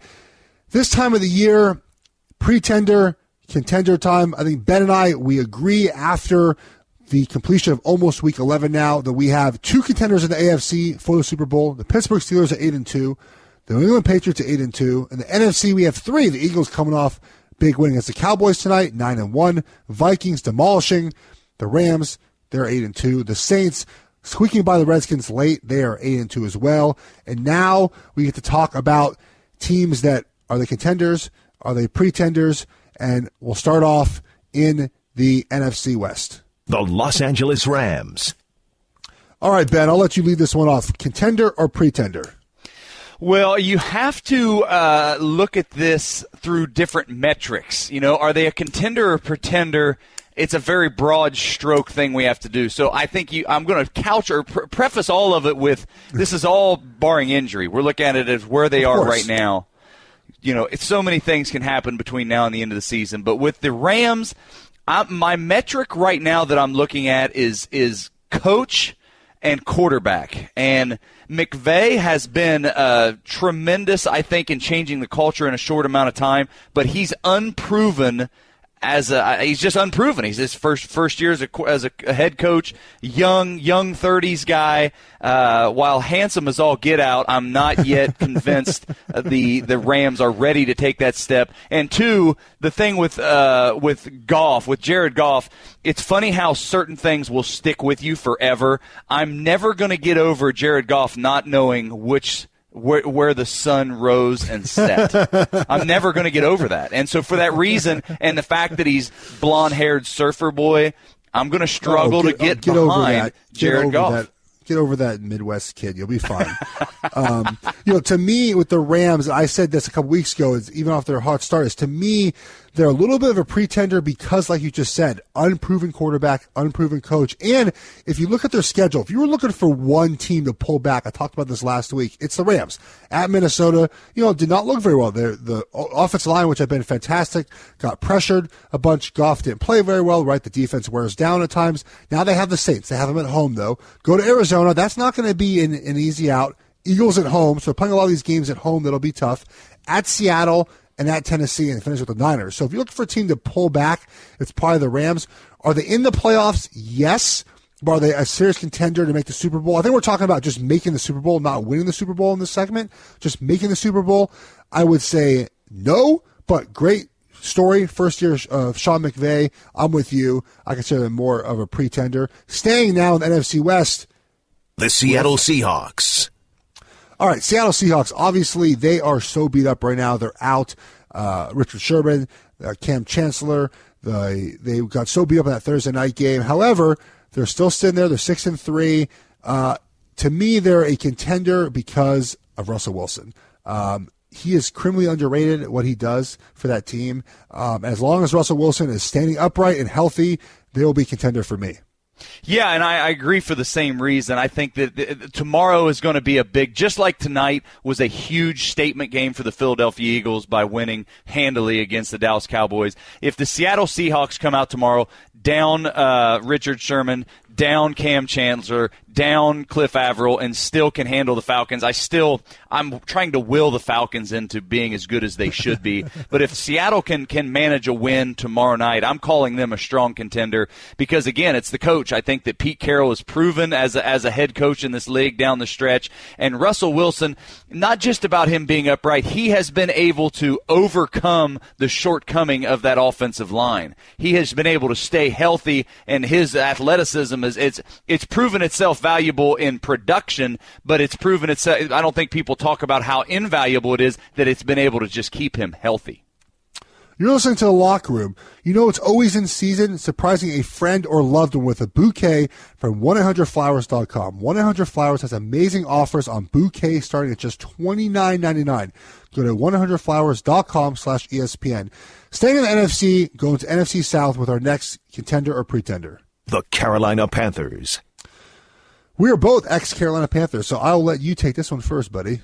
This time of the year, pretender, contender time. I think Ben and I, we agree after the completion of almost week 11 now that we have 2 contenders in the AFC for the Super Bowl. The Pittsburgh Steelers are 8-2. The New England Patriots are 8-2. In the NFC, we have 3. The Eagles coming off big win against the Cowboys tonight, 9-1. Vikings demolishing the Rams. They're 8-2. The Saints squeaking by the Redskins late. They are 8-2 as well. And now we get to talk about teams that are the contenders, are they pretenders, and we'll start off in the NFC West. The Los Angeles Rams. All right, Ben, I'll let you lead this one off. Contender or pretender? Well, you have to look at this through different metrics. Are they a contender or pretender? It's a very broad stroke thing we have to do. So I think I'm going to couch or preface all of it with this is all barring injury. We're looking at it as where they are right now. So many things can happen between now and the end of the season. But with the Rams, my metric right now that I'm looking at is coach and quarterback. And McVay has been tremendous, I think, in changing the culture in a short amount of time. But he's unproven. He's just unproven. He's his first year as a head coach, young 30s guy. While handsome as all get out, I'm not yet convinced the Rams are ready to take that step. And 2, the thing with Jared Goff, it's funny how certain things will stick with you forever. I'm never going to get over Jared Goff not knowing where the sun rose and set. I'm never going to get over that. And so for that reason, and the fact that he's blonde-haired surfer boy, I'm going to struggle to get behind Jared Goff. Get over that Midwest kid. You'll be fine. To me, with the Rams, I said this a couple weeks ago, is even off their hot start, is to me, they're a little bit of a pretender because, like you just said, unproven quarterback, unproven coach. And if you look at their schedule, if you were looking for one team to pull back, I talked about this last week, it's the Rams. At Minnesota, did not look very well. The offensive line, which had been fantastic, got pressured a bunch. Goff didn't play very well, right? The defense wears down at times. Now they have the Saints. They have them at home, though. Go to Arizona. That's not going to be an easy out. Eagles at home, so playing a lot of these games at home, that'll be tough. At Seattle and at Tennessee, and finish with the Niners. So if you're looking for a team to pull back, it's probably the Rams. Are they in the playoffs? Yes. But are they a serious contender to make the Super Bowl? I think we're talking about just making the Super Bowl, not winning the Super Bowl in this segment. Just making the Super Bowl. I would say no, but great story. First year of Sean McVay. I'm with you. I consider them more of a pretender. Staying now in the NFC West, The Seattle Seahawks. All right, Seattle Seahawks, obviously, they are so beat up right now. They're out. Richard Sherman, Cam Chancellor, they got so beat up in that Thursday night game. However, they're still sitting there. They're 6-3. To me, they're a contender because of Russell Wilson. He is criminally underrated at what he does for that team. As long as Russell Wilson is standing upright and healthy, they will be a contender for me. Yeah, and I agree for the same reason. I think that tomorrow is going to be a big, just like tonight was a huge statement game for the Philadelphia Eagles by winning handily against the Dallas Cowboys. If the Seattle Seahawks come out tomorrow, down Richard Sherman, down Cam Chancellor, down Cliff Averill, and still can handle the Falcons, I'm trying to will the Falcons into being as good as they should be. But if Seattle can manage a win tomorrow night, I'm calling them a strong contender because, again, it's the coach. I think that Pete Carroll is proven as a head coach in this league down the stretch. And Russell Wilson, not just about him being upright, he has been able to overcome the shortcoming of that offensive line. He has been able to stay healthy, and his athleticism it's proven itself valuable in production, but it's proven itself. I don't think people talk about how invaluable it is that it's been able to just keep him healthy. You're listening to The Locker Room. You know it's always in season, surprising a friend or loved one with a bouquet from 1-800-Flowers.com. 1-800-Flowers has amazing offers on bouquets starting at just $29.99. Go to 1-800-Flowers.com/ESPN. Staying in the NFC, going to NFC South with our next contender or pretender. The Carolina Panthers. We are both ex-Carolina Panthers, so I'll let you take this one first, buddy.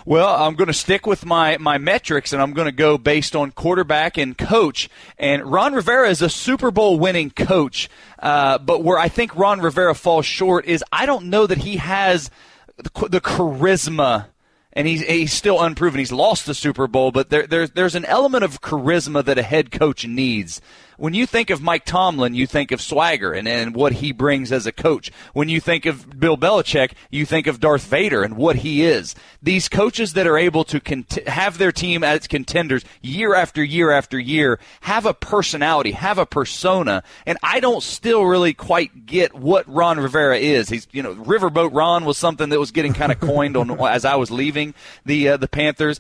Well, I'm going to stick with my metrics, and I'm going to go based on quarterback and coach. And Ron Rivera is a Super Bowl winning coach, but where I think Ron Rivera falls short is I don't know that he has the charisma. And he's still unproven. He's lost the Super Bowl, but there's an element of charisma that a head coach needs. When you think of Mike Tomlin, you think of swagger and what he brings as a coach. When you think of Bill Belichick, you think of Darth Vader and what he is. These coaches that are able to have their team as contenders year after year after year have a personality, have a persona, and I don't still really quite get what Ron Rivera is. He's, Riverboat Ron was something that was getting kind of coined on as I was leaving the Panthers.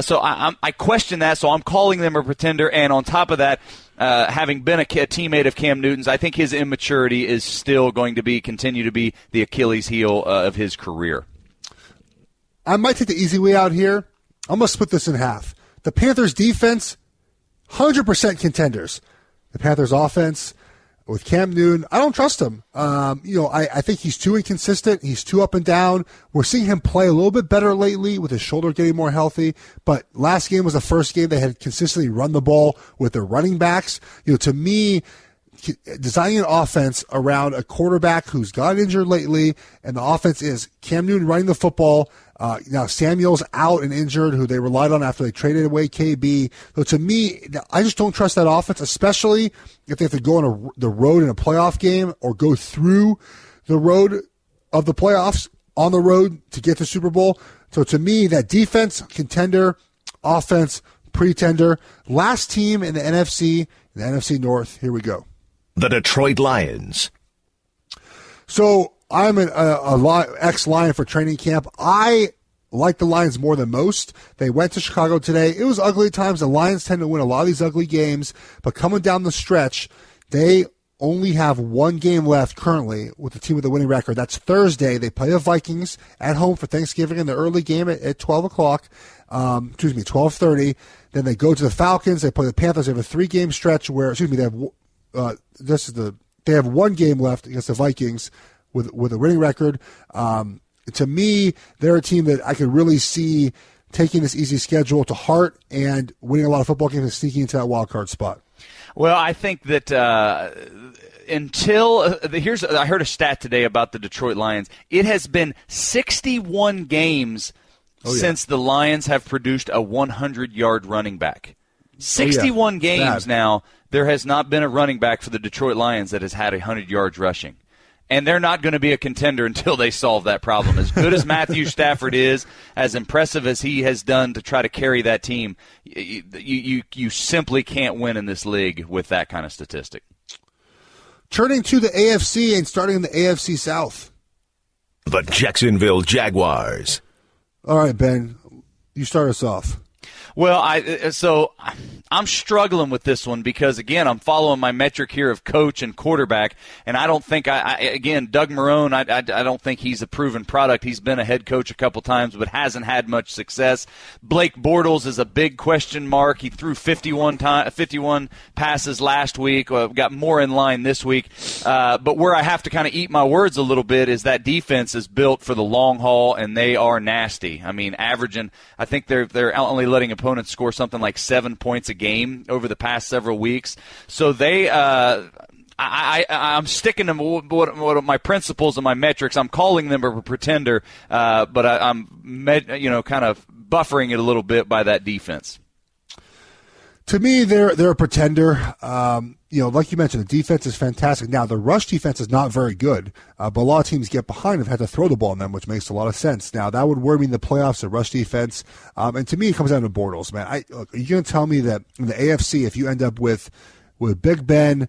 So I question that, so I'm calling them a pretender, and on top of that, having been a teammate of Cam Newton's, I think his immaturity is still going to continue to be the Achilles heel of his career. I might take the easy way out here. I'm going to split this in half. The Panthers' defense, 100% contenders. The Panthers' offense, with Cam Newton, I don't trust him. I think he's too inconsistent. He's too up and down. We're seeing him play a little bit better lately with his shoulder getting more healthy. But last game was the first game they had consistently run the ball with their running backs. To me, designing an offense around a quarterback who's got injured lately, and the offense is Cam Newton running the football. Now Samuel's out and injured, who they relied on after they traded away KB. So to me, I just don't trust that offense, especially if they have to go on the road in a playoff game or go through the road of the playoffs on the road to get to Super Bowl. So to me, that defense, contender, offense, pretender. Last team in the NFC North. Here we go. The Detroit Lions. So I'm an ex-Lion for training camp. I like the Lions more than most. They went to Chicago today. It was ugly at times. The Lions tend to win a lot of these ugly games, but coming down the stretch, they only have one game left currently with the team with the winning record. That's Thursday. They play the Vikings at home for Thanksgiving in the early game at 12 o'clock. 12:30. Then they go to the Falcons. They play the Panthers. They have a 3-game stretch where, they have one game left against the Vikings with a winning record. To me, they're a team that I could really see taking this easy schedule to heart and winning a lot of football games and sneaking into that wild card spot. Well, I think that I heard a stat today about the Detroit Lions. It has been 61 games since the Lions have produced a 100-yard running back. 61 games now, there has not been a running back for the Detroit Lions that has had 100 yards rushing. And they're not going to be a contender until they solve that problem. As good as Matthew Stafford is, as impressive as he has done to try to carry that team, you simply can't win in this league with that kind of statistic. Turning to the AFC and starting in the AFC South. The Jacksonville Jaguars. All right, Ben, you start us off. Well, I'm struggling with this one because, again, I'm following my metric here of coach and quarterback, and I don't think again, Doug Marrone, I don't think he's a proven product. He's been a head coach a couple times but hasn't had much success. Blake Bortles is a big question mark. He threw 51 passes last week, got more in line this week. But where I have to kind of eat my words a little bit is that defense is built for the long haul, and they are nasty. I mean, averaging, I think they're only letting opponents score something like 7 points a game over the past several weeks. So they, I'm sticking to what my principles and my metrics. I'm calling them a pretender, but I'm kind of buffering it a little bit by that defense. To me, they're a pretender. Like you mentioned, the defense is fantastic. Now, the rush defense is not very good, but a lot of teams get behind and have to throw the ball on them, which makes a lot of sense. Now, that would worry me in the playoffs, the rush defense. And to me, it comes down to Bortles, man. Are you going to tell me that in the AFC, if you end up with Big Ben,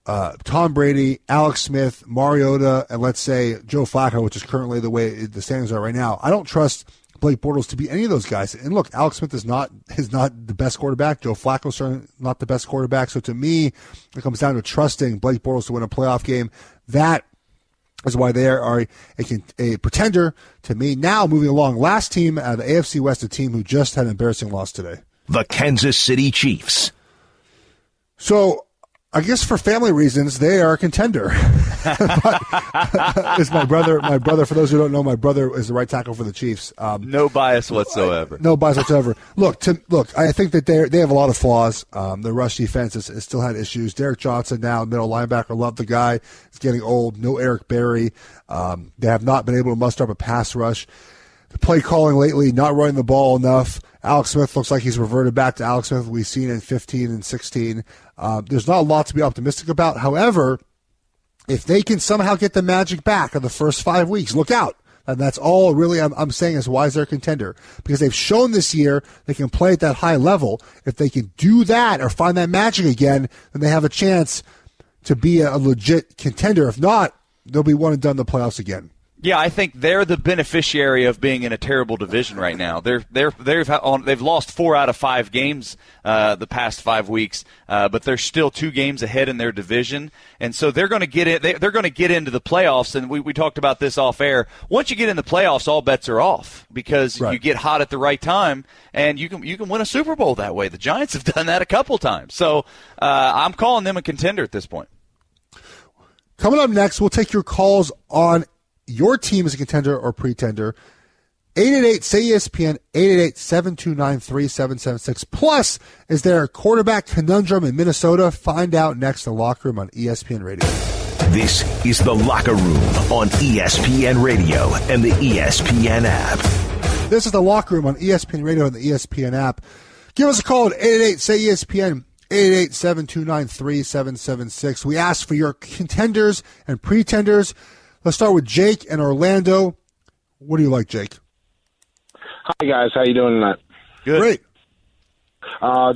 Tom Brady, Alex Smith, Mariota, and let's say Joe Flacco, which is currently the way the standings are right now, I don't trust Blake Bortles to be any of those guys. And look, Alex Smith is not the best quarterback. Joe Flacco's certainly not the best quarterback. So to me, it comes down to trusting Blake Bortles to win a playoff game. That is why they are a pretender to me. Now, moving along, last team out of the AFC West, a team who just had an embarrassing loss today. The Kansas City Chiefs. So I guess for family reasons, they are a contender. It's my brother. My brother, for those who don't know, my brother is the right tackle for the Chiefs. No bias whatsoever. No bias whatsoever. Look, I think that they have a lot of flaws. The rush defense has still had issues. Derek Johnson now, middle linebacker, love the guy. He's getting old. No Eric Berry. They have not been able to muster up a pass rush. The play calling lately, not running the ball enough. Alex Smith looks like he's reverted back to Alex Smith we've seen in 15 and 16. There's not a lot to be optimistic about. However, if they can somehow get the magic back in the first 5 weeks, look out. And that's all really I'm saying is why is they're a contender. Because they've shown this year they can play at that high level. If they can do that or find that magic again, then they have a chance to be a legit contender. If not, they'll be one and done in the playoffs again. Yeah, I think they're the beneficiary of being in a terrible division right now. They've lost 4 out of 5 games the past 5 weeks, but they're still 2 games ahead in their division, and so they're going to get it. They're going to get into the playoffs, and we talked about this off air. Once you get in the playoffs, all bets are off because you get hot at the right time, and you can win a Super Bowl that way. The Giants have done that a couple times, so I'm calling them a contender at this point. Coming up next, we'll take your calls on your team is a contender or pretender. 888-SAY-ESPN, 888-729-3776. Plus, is there a quarterback conundrum in Minnesota? Find out next in the Locker Room on ESPN Radio. This is The Locker Room on ESPN Radio and the ESPN app. This is The Locker Room on ESPN Radio and the ESPN app. Give us a call at 888-SAY-ESPN, 888-729-3776. We ask for your contenders and pretenders. Let's start with Jake in Orlando. What do you like, Jake? Hi, guys. How you doing tonight? Good. Great.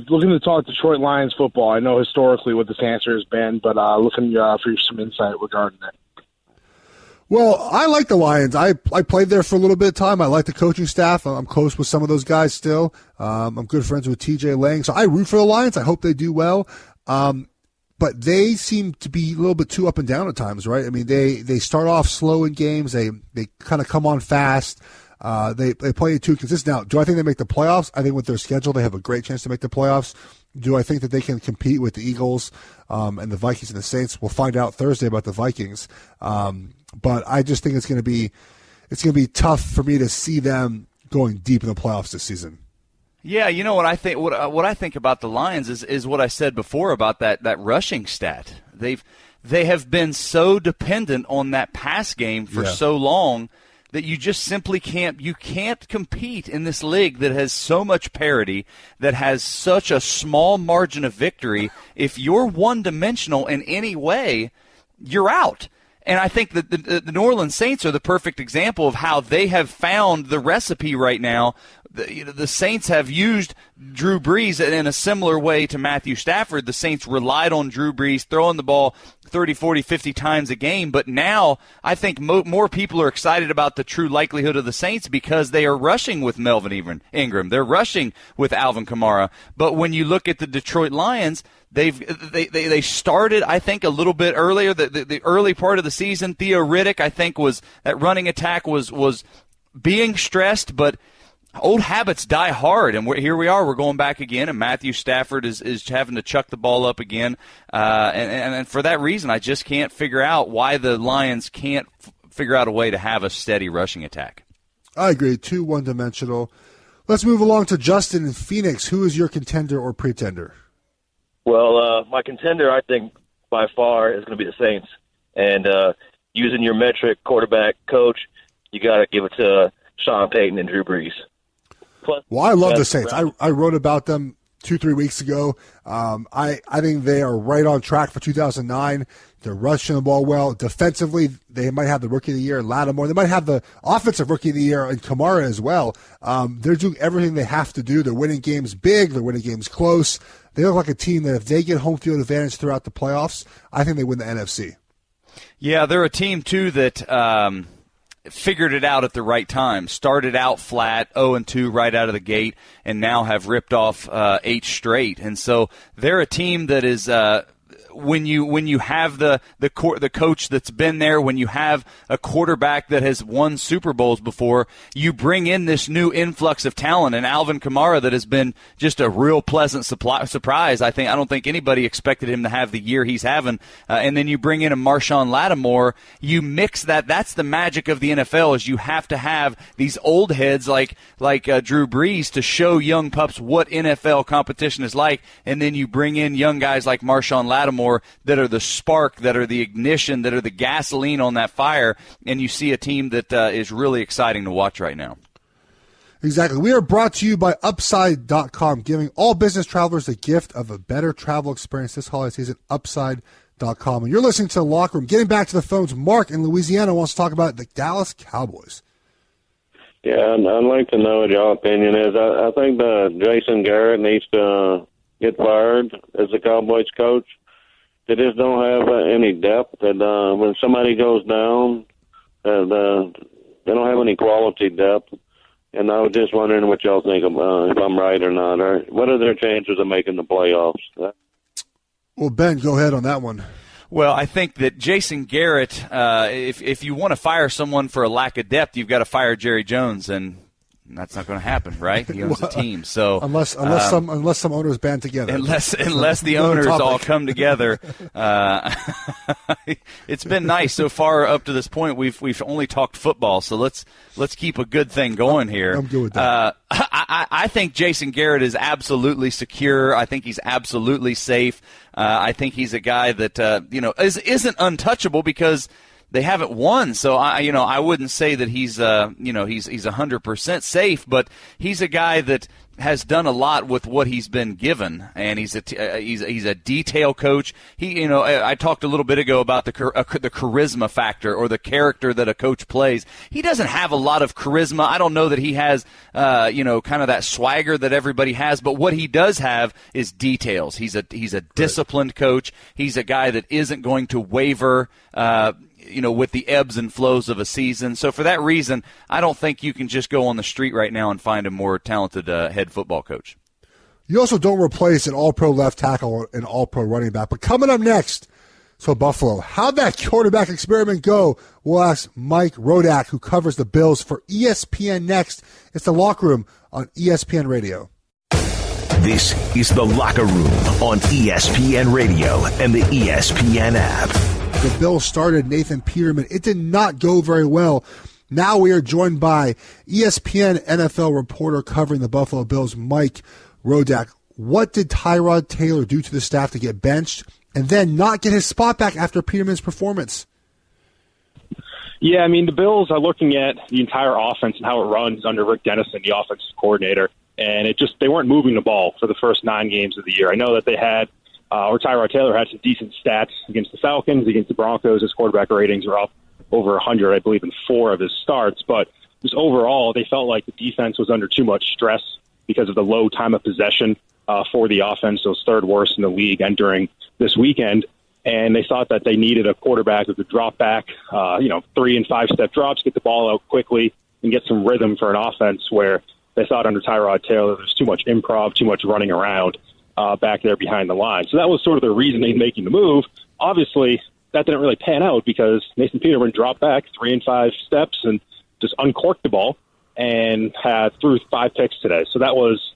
Looking to talk Detroit Lions football. I know historically what this answer has been, but looking for some insight regarding it. Well, I like the Lions. I played there for a little bit of time. I like the coaching staff. I'm close with some of those guys still. I'm good friends with TJ Lang. So I root for the Lions. I hope they do well. But they seem to be a little bit too up and down at times, right? I mean, they start off slow in games. They kind of come on fast. They play too consistent. Now, do I think they make the playoffs? I think with their schedule, they have a great chance to make the playoffs. Do I think that they can compete with the Eagles and the Vikings and the Saints? We'll find out Thursday about the Vikings. But I just think it's going to be tough for me to see them going deep in the playoffs this season. Yeah, you know what I think. What I think about the Lions is what I said before about that rushing stat. They have been so dependent on that pass game for so long that you just simply can't compete in this league that has so much parity, that has such a small margin of victory. If you're one-dimensional in any way, you're out. And I think that the New Orleans Saints are the perfect example of how they have found the recipe right now. the Saints have used Drew Brees in a similar way to Matthew Stafford. The Saints relied on Drew Brees throwing the ball 30, 40, 50 times a game. But now I think more people are excited about the true likelihood of the Saints because they are rushing with Melvin Ingram. They're rushing with Alvin Kamara. But when you look at the Detroit Lions, they started, I think, a little bit earlier. The early part of the season, Theo Riddick, I think, that running attack was being stressed, but old habits die hard, and here we are. We're going back again, and Matthew Stafford is having to chuck the ball up again. And for that reason, I just can't figure out why the Lions can't figure out a way to have a steady rushing attack. I agree. Too one-dimensional. Let's move along to Justin in Phoenix. Who is your contender or pretender? Well, my contender, I think, by far, is going to be the Saints. And using your metric quarterback coach, you got to give it to Sean Payton and Drew Brees. Plus, well, I love the Saints. I wrote about them 2-3 weeks ago. I think they are right on track for 2009. They're rushing the ball well. Defensively, they might have the Rookie of the Year in Lattimore. They might have the Offensive Rookie of the Year in Kamara as well. They're doing everything they have to do. They're winning games big. They're winning games close. They look like a team that if they get home field advantage throughout the playoffs, I think they win the NFC. Yeah, they're a team, too, that figured it out at the right time. Started out flat, 0-2 right out of the gate, and now have ripped off 8 straight. And so they're a team that is when you have the coach that's been there, when you have a quarterback that has won Super Bowls before, you bring in this new influx of talent, and Alvin Kamara that has been just a real pleasant surprise. I don't think anybody expected him to have the year he's having. And then you bring in a Marshawn Lattimore. You mix that. That's the magic of the NFL, is you have to have these old heads like Drew Brees to show young pups what NFL competition is like, and then you bring in young guys like Marshawn Lattimore that are the spark, that are the ignition, that are the gasoline on that fire, and you see a team that is really exciting to watch right now. Exactly. We are brought to you by Upside.com, giving all business travelers the gift of a better travel experience this holiday season. Upside.com. And you're listening to The Locker Room. Getting back to the phones, Mark in Louisiana wants to talk about the Dallas Cowboys. Yeah, I'd like to know what your opinion is. I think Jason Garrett needs to get fired as the Cowboys coach. They just don't have any depth. And when somebody goes down, they don't have any quality depth. And I was just wondering what y'all think if I'm right or not. Or what are their chances of making the playoffs? Well, Ben, go ahead on that one. Well, I think that Jason Garrett, if you want to fire someone for a lack of depth, you've got to fire Jerry Jones, and that's not going to happen, right? He owns a team, so unless some owners band together, unless the owners all come together, it's been nice so far up to this point. We've only talked football, so let's keep a good thing going here. I'm good with that. I think Jason Garrett is absolutely secure. I think he's absolutely safe. I think he's a guy that isn't untouchable because they haven't won, so I wouldn't say that he's 100% safe, but he's a guy that has done a lot with what he's been given, and he's a detail coach. I talked a little bit ago about the charisma factor, or the character that a coach plays. He doesn't have a lot of charisma. I don't know that he has kind of that swagger that everybody has, but what he does have is details. He's a disciplined coach. He's a guy that isn't going to waver with the ebbs and flows of a season. So for that reason, I don't think you can just go on the street right now and find a more talented head football coach. You also don't replace an all-pro left tackle and all-pro running back. But coming up next, so Buffalo, how'd that quarterback experiment go? We'll ask Mike Rodak, who covers the Bills for ESPN next. It's The Locker Room on ESPN Radio. This is The Locker Room on ESPN Radio and the ESPN app. The Bills started Nathan Peterman. It did not go very well. Now we are joined by ESPN NFL reporter covering the Buffalo Bills, Mike Rodak. What did Tyrod Taylor do to the staff to get benched and then not get his spot back after Peterman's performance? Yeah, I mean, the Bills are looking at the entire offense and how it runs under Rick Dennison, the offensive coordinator, and they weren't moving the ball for the first 9 games of the year. I know that they had Tyrod Taylor had some decent stats against the Falcons, against the Broncos. His quarterback ratings are up over 100, I believe, in 4 of his starts. But just overall, they felt like the defense was under too much stress because of the low time of possession for the offense. So it's third worst in the league entering this weekend. And they thought that they needed a quarterback who could drop back, 3 and 5 step drops, get the ball out quickly, and get some rhythm for an offense where they thought under Tyrod Taylor there's too much improv, too much running around back there behind the line. So that was sort of the reasoning making the move. Obviously, that didn't really pan out because Nathan Peterman dropped back 3 and 5 steps and just uncorked the ball and threw 5 picks today. So that was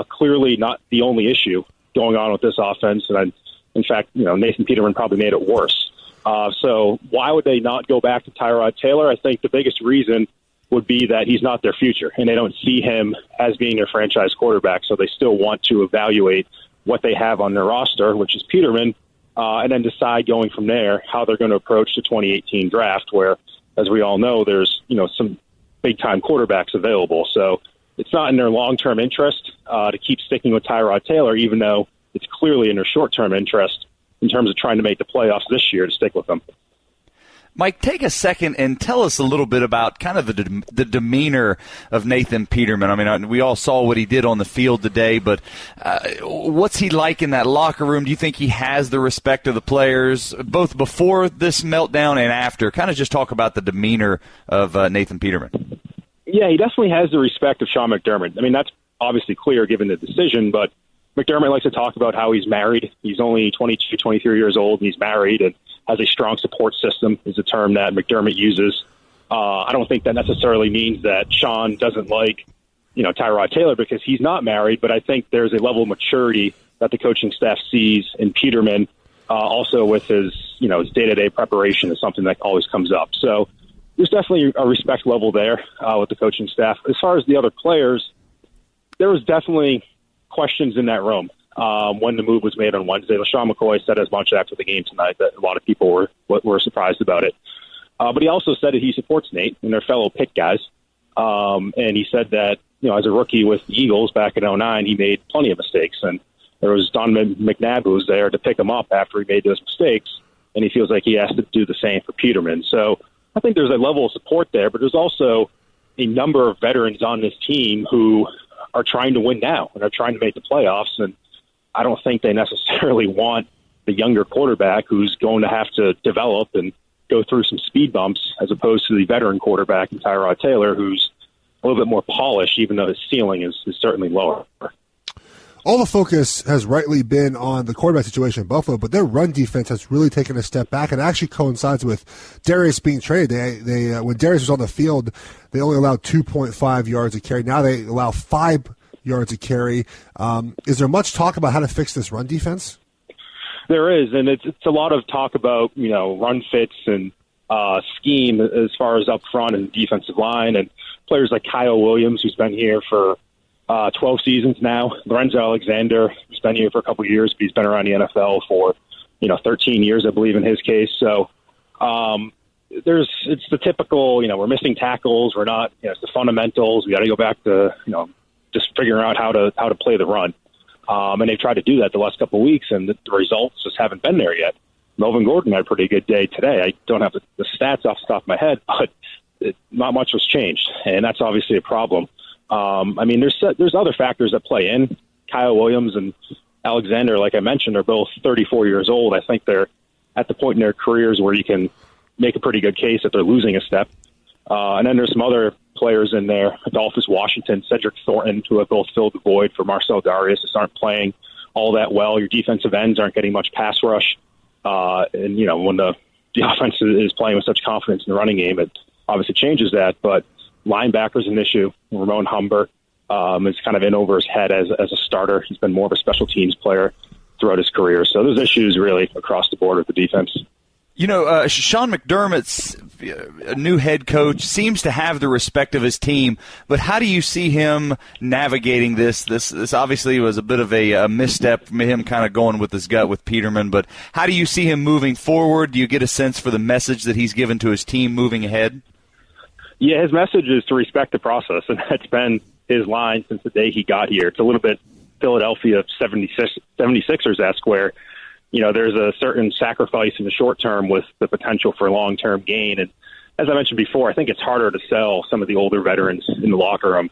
clearly not the only issue going on with this offense. And in fact, Nathan Peterman probably made it worse. So why would they not go back to Tyrod Taylor? I think the biggest reason would be that he's not their future, and they don't see him as being their franchise quarterback, so they still want to evaluate what they have on their roster, which is Peterman, and then decide going from there how they're going to approach the 2018 draft, where, as we all know, there's some big-time quarterbacks available. So it's not in their long-term interest to keep sticking with Tyrod Taylor, even though it's clearly in their short-term interest in terms of trying to make the playoffs this year to stick with them. Mike, take a second and tell us a little bit about kind of the demeanor of Nathan Peterman. I mean, we all saw what he did on the field today, but what's he like in that locker room? Do you think he has the respect of the players, both before this meltdown and after? Kind of just talk about the demeanor of Nathan Peterman. Yeah, he definitely has the respect of Sean McDermott. I mean, that's obviously clear given the decision, but McDermott likes to talk about how he's married. He's only 22, 23 years old, and he's married and has a strong support system is a term that McDermott uses. I don't think that necessarily means that Sean doesn't like, Tyrod Taylor because he's not married, but I think there's a level of maturity that the coaching staff sees in Peterman, also with his day-to-day preparation is something that always comes up. So there's definitely a respect level there with the coaching staff. As far as the other players, there was definitely questions in that room. When the move was made on Wednesday, LaShawn McCoy said as much after the game tonight that a lot of people were surprised about it. But he also said that he supports Nate and their fellow Pitt guys. And he said that, as a rookie with the Eagles back in 2009, he made plenty of mistakes. And there was Donovan McNabb who was there to pick him up after he made those mistakes. And he feels like he has to do the same for Peterman. So I think there's a level of support there, but there's also a number of veterans on this team who are trying to win now and are trying to make the playoffs. And I don't think they necessarily want the younger quarterback who's going to have to develop and go through some speed bumps as opposed to the veteran quarterback in Tyrod Taylor, who's a little bit more polished, even though his ceiling is certainly lower. All the focus has rightly been on the quarterback situation in Buffalo, but their run defense has really taken a step back and actually coincides with Darius being traded. They when Darius was on the field, they only allowed 2.5 yards a carry. Now they allow 5 yards a carry. Is there much talk about how to fix this run defense? There is, and it's a lot of talk about run fits and scheme as far as up front and defensive line, and players like Kyle Williams, who's been here for 12 seasons now. Lorenzo Alexander, who's been here for a couple of years, but he's been around the NFL for 13 years, I believe, in his case. So it's the typical, we're missing tackles, we're not, it's the fundamentals. We got to go back to just figuring out how to play the run. And they've tried to do that the last couple of weeks, and the results just haven't been there yet. Melvin Gordon had a pretty good day today. I don't have the stats off the top of my head, but not much was changed, and that's obviously a problem. There's other factors that play in. Kyle Williams and Alexander, like I mentioned, are both 34 years old. I think they're at the point in their careers where you can make a pretty good case that they're losing a step. And then there's some other players in there, Adolphus Washington, Cedric Thornton, who have both filled the void for Marcel Darius, just aren't playing all that well. Your defensive ends aren't getting much pass rush. When the offense is playing with such confidence in the running game, it obviously changes that. But linebacker's an issue. Ramon Humber is kind of in over his head as a starter. He's been more of a special teams player throughout his career. So there's issues really across the board with the defense. Sean McDermott's a new head coach, seems to have the respect of his team, but how do you see him navigating this? This obviously was a bit of a misstep from him kind of going with his gut with Peterman, but how do you see him moving forward? Do you get a sense for the message that he's given to his team moving ahead? Yeah, his message is to respect the process, and that's been his line since the day he got here. It's a little bit Philadelphia 76ers-esque where there's a certain sacrifice in the short term with the potential for long-term gain. And as I mentioned before, I think it's harder to sell some of the older veterans in the locker room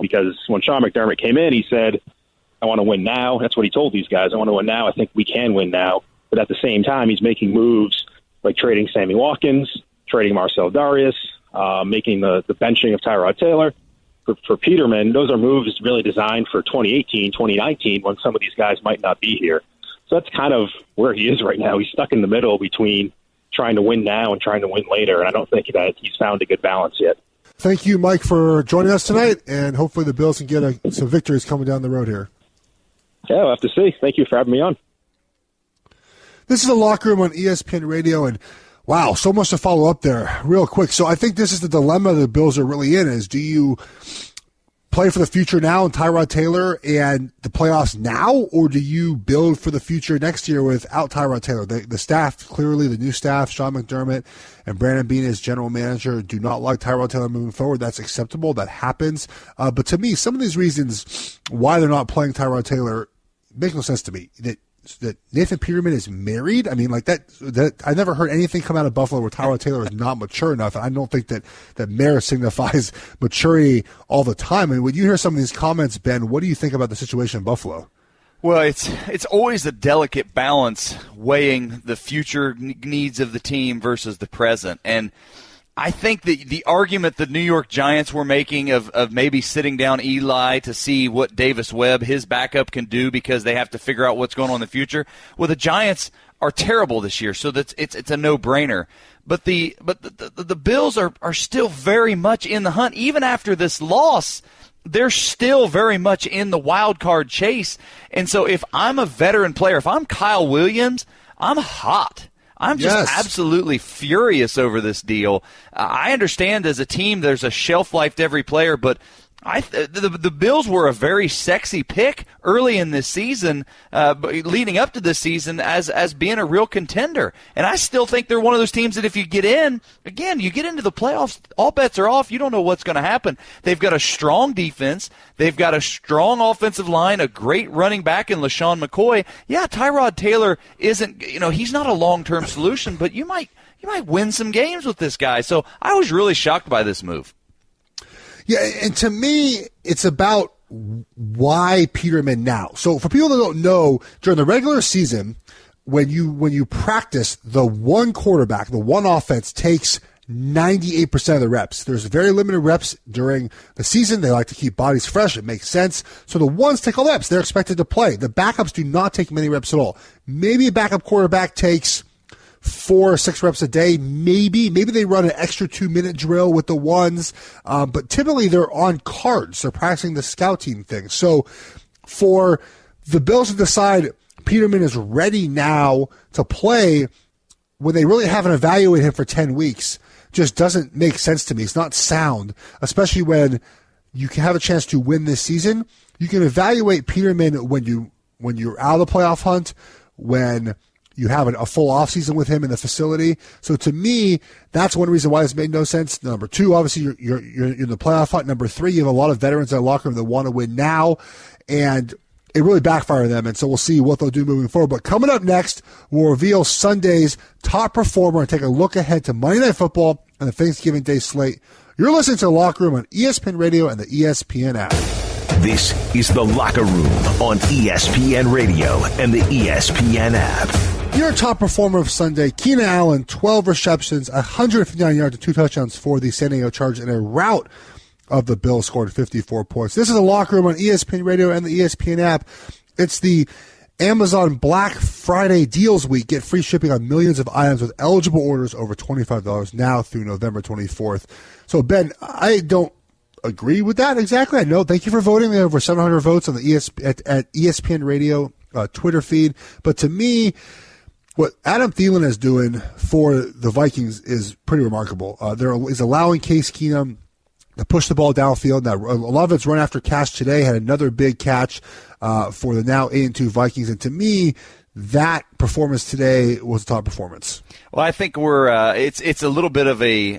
because when Sean McDermott came in, he said, I want to win now. That's what he told these guys. I want to win now. I think we can win now. But at the same time, he's making moves like trading Sammy Watkins, trading Marcel Darius, making the benching of Tyrod Taylor. For Peterman, those are moves really designed for 2018, 2019, when some of these guys might not be here. So that's kind of where he is right now. He's stuck in the middle between trying to win now and trying to win later, and I don't think that he's found a good balance yet. Thank you, Mike, for joining us tonight, and hopefully the Bills can get some victories coming down the road here. Yeah, we'll have to see. Thank you for having me on. This is the Locker Room on ESPN Radio, and wow, so much to follow up there real quick. So I think this is the dilemma the Bills are really in is, do you play for the future now and Tyrod Taylor and the playoffs now, or do you build for the future next year without Tyrod Taylor? The staff, clearly the new staff, Sean McDermott and Brandon Beane as general manager, do not like Tyrod Taylor moving forward. That's acceptable. That happens. But to me, some of these reasons why they're not playing Tyrod Taylor make no sense to me. That Nathan Peterman is married. I mean, like that I never heard anything come out of Buffalo where Tyrod Taylor is not mature enough. And I don't think that marriage signifies maturity all the time. I mean, when you hear some of these comments, Ben, what do you think about the situation in Buffalo? Well, it's always a delicate balance weighing the future needs of the team versus the present. And I think the argument the New York Giants were making of maybe sitting down Eli to see what Davis Webb, his backup, can do because they have to figure out what's going on in the future. Well, the Giants are terrible this year, so it's a no-brainer. But the Bills are still very much in the hunt. Even after this loss, they're still very much in the wild card chase. And so if I'm a veteran player, if I'm Kyle Williams, I'm hot. I'm just absolutely furious over this deal. I understand as a team there's a shelf life to every player, but the Bills were a very sexy pick early in this season, leading up to this season as being a real contender. And I still think they're one of those teams that if you get in, again, you get into the playoffs, all bets are off. You don't know what's going to happen. They've got a strong defense. They've got a strong offensive line, a great running back in LaShawn McCoy. Yeah, Tyrod Taylor isn't, he's not a long-term solution, but you might win some games with this guy. So I was really shocked by this move. Yeah, and to me, it's about why Peterman now. So for people that don't know, during the regular season, when you practice, the one quarterback, the one offense takes 98% of the reps. There's very limited reps during the season. They like to keep bodies fresh. It makes sense. So the ones take all the reps. They're expected to play. The backups do not take many reps at all. Maybe a backup quarterback takes 4 or 6 reps a day, maybe they run an extra 2-minute drill with the ones, but typically they're on cards. They're practicing the scout team thing. So for the Bills to decide Peterman is ready now to play when they really haven't evaluated him for 10 weeks just doesn't make sense to me. It's not sound, especially when you can have a chance to win this season. You can evaluate Peterman when you're out of the playoff hunt, when you have a full offseason with him in the facility. So to me, that's one reason why this made no sense. Number 2, obviously, you're in the playoff hunt. Number 3, you have a lot of veterans in the locker room that want to win now, and it really backfired on them. And so we'll see what they'll do moving forward. But coming up next, we'll reveal Sunday's top performer and take a look ahead to Monday Night Football and the Thanksgiving Day slate. You're listening to The Locker Room on ESPN Radio and the ESPN app. This is The Locker Room on ESPN Radio and the ESPN app. Your top performer of Sunday, Keenan Allen, 12 receptions, 159 yards, and 2 touchdowns for the San Diego Chargers in a rout of the Bills, scored 54 points. This is The Locker Room on ESPN Radio and the ESPN app. It's the Amazon Black Friday Deals Week. Get free shipping on millions of items with eligible orders over $25 now through November 24th. So, Ben, I don't agree with that exactly. I know. Thank you for voting. There are over 700 votes on the at ESPN Radio Twitter feed. But to me, what Adam Thielen is doing for the Vikings is pretty remarkable. He's allowing Case Keenum to push the ball downfield. Now, a lot of it's run after catch today. Had another big catch for the now 8-2 Vikings. And to me, that performance today was a top performance. Well, I think it's a little bit of a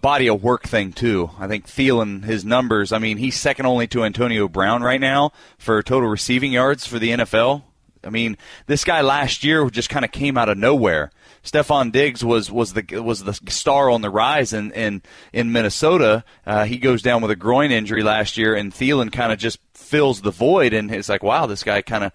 body of work thing too. I think Thielen, his numbers, I mean, he's second only to Antonio Brown right now for total receiving yards for the NFL. I mean, this guy last year just kind of came out of nowhere. Stephon Diggs was the star on the rise in Minnesota. He goes down with a groin injury last year, and Thielen kind of just fills the void, and it's like, wow, this guy kind of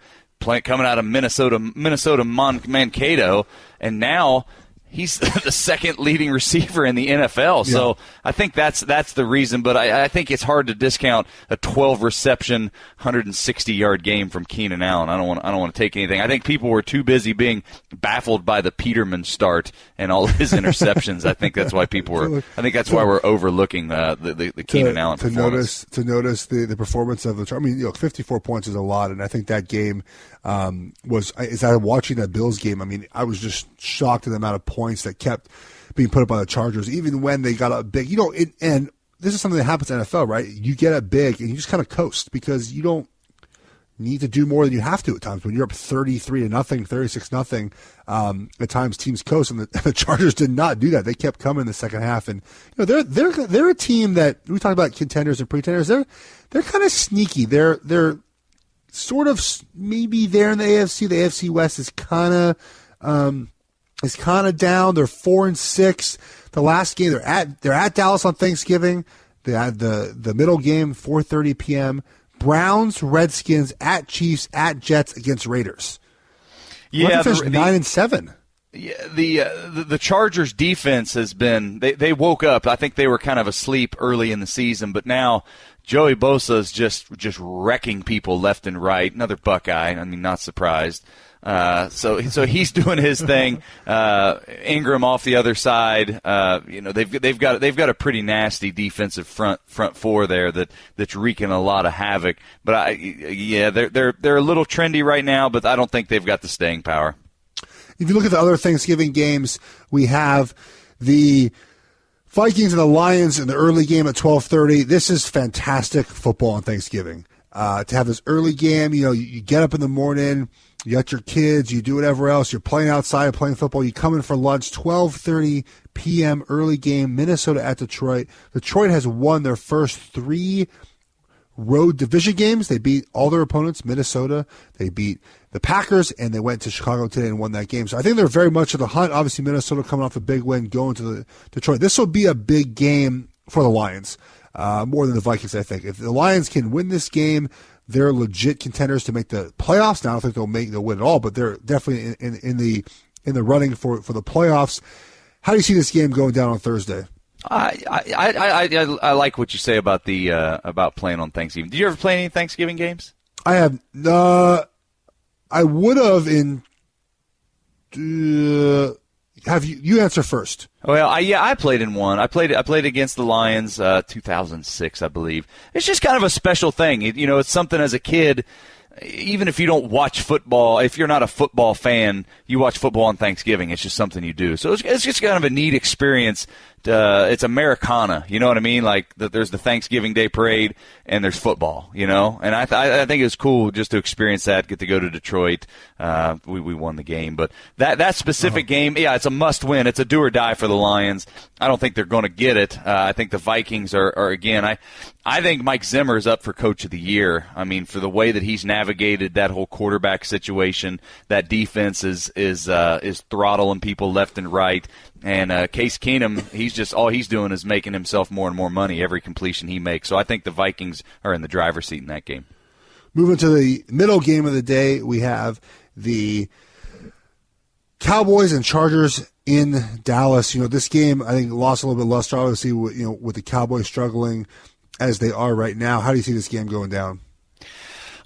coming out of Minnesota Mankato, and now he's the second leading receiver in the NFL. Yeah. So I think that's the reason. But I think it's hard to discount a 12-reception, 160-yard game from Keenan Allen. I don't want to take anything. I think people were too busy being baffled by the Peterman start and all his interceptions. I think that's why we're overlooking the Keenan Allen performance. To notice the performance of the. I mean, 54 points is a lot, and I think that game as I was watching that Bills game, I mean, I was just shocked at the amount of points that kept being put up by the Chargers, even when they got up big. And this is something that happens in the NFL, right? You get up big and you just kind of coast because you don't need to do more than you have to at times. When you're up 33-0, 36-0, at times teams coast, and the Chargers did not do that. They kept coming in the second half, and they're a team that we talk about contenders and pretenders. They're kind of sneaky. They're sort of maybe there in the AFC. The AFC West is kind of down. They're 4-6. The last game they're at Dallas on Thanksgiving. They had the middle game, 4:30 p.m. Browns, Redskins, at Chiefs, at Jets, against Raiders. Yeah, they finished 9-7. Yeah, the Chargers defense has been they woke up. I think they were kind of asleep early in the season, but now Joey Bosa is just wrecking people left and right. Another Buckeye. I mean, not surprised. So he's doing his thing. Ingram off the other side. They've got a pretty nasty defensive front four there that's wreaking a lot of havoc. But they're a little trendy right now, but I don't think they've got the staying power. If you look at the other Thanksgiving games, we have the Vikings and the Lions in the early game at 12:30. This is fantastic football on Thanksgiving. To have this early game, you get up in the morning, you got your kids, you do whatever else, you're playing outside, playing football, you come in for lunch, 12:30 p.m. early game, Minnesota at Detroit. Detroit has won their first 3 road division games. They beat all their opponents. Minnesota, they beat the Packers, and they went to Chicago today and won that game. So I think they're very much at the hunt. Obviously, Minnesota coming off a big win, going to the Detroit. This will be a big game for the Lions, more than the Vikings, I think. If the Lions can win this game, they're legit contenders to make the playoffs. Now, I don't think they'll win it all, but they're definitely in the running for the playoffs. How do you see this game going down on Thursday? I like what you say about about playing on Thanksgiving. Did you ever play any Thanksgiving games? I have. I would have in. Have you answer first? Well, I played in one. I played against the Lions, 2006, I believe. It's just kind of a special thing. It's something as a kid. Even if you don't watch football, if you're not a football fan, you watch football on Thanksgiving. It's just something you do. So it's just kind of a neat experience. It's Americana, you know what I mean? Like there's the Thanksgiving Day parade and there's football, and I think it was cool just to experience that. Get to go to Detroit. We won the game, but that specific game, it's a must win. It's a do or die for the Lions. I don't think they're going to get it. I think the Vikings are again. I think Mike Zimmer is up for Coach of the Year. I mean, for the way that he's navigated that whole quarterback situation, that defense is throttling people left and right. And Case Keenum, all he's doing is making himself more and more money every completion he makes. So I think the Vikings are in the driver's seat in that game. Moving to the middle game of the day, we have the Cowboys and Chargers in Dallas. This game I think lost a little bit of luster, obviously, with the Cowboys struggling as they are right now. How do you see this game going down?